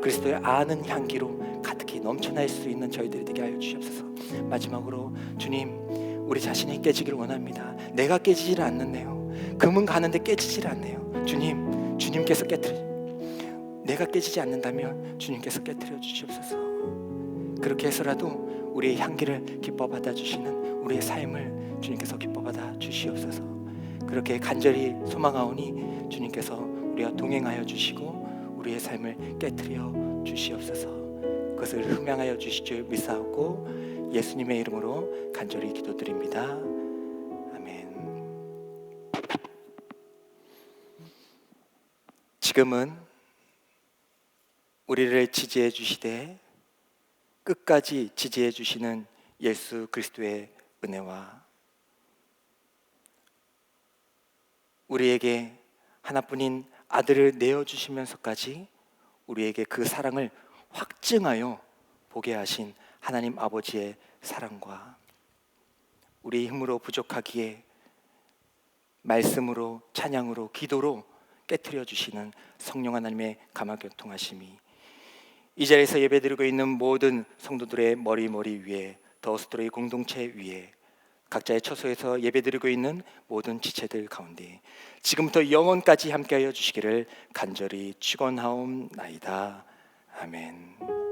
그리스도의 아는 향기로 가득히 넘쳐날 수 있는 저희들이 되게 하여 주시옵소서. 마지막으로 주님, 우리 자신이 깨지기를 원합니다. 내가 깨지질 않는데요, 금은 가는데 깨지질 않네요. 주님, 주님께서 내가 깨지지 않는다면 주님께서 깨트려 주시옵소서. 그렇게 해서라도 우리의 향기를 기뻐 받아주시는 우리의 삶을 주님께서 기뻐 받아 주시옵소서. 그렇게 간절히 소망하오니 주님께서 우리와 동행하여 주시고 우리의 삶을 깨트려 주시옵소서. 그것을 흠양하여 주실 줄 믿사옵고 예수님의 이름으로 간절히 기도드립니다. 아멘. 지금은 우리를 지지해 주시되 끝까지 지지해 주시는 예수 그리스도의 은혜와 우리에게 하나뿐인 아들을 내어주시면서까지 우리에게 그 사랑을 확증하여 보게 하신 하나님 아버지의 사랑과 우리 힘으로 부족하기에 말씀으로, 찬양으로, 기도로 깨트려 주시는 성령 하나님의 감화교통하심이 이 자리에서 예배드리고 있는 모든 성도들의 머리 위에, 더스토리 공동체 위에, 각자의 처소에서 예배드리고 있는 모든 지체들 가운데 지금부터 영원까지 함께하여 주시기를 간절히 축원하옵나이다. 아멘.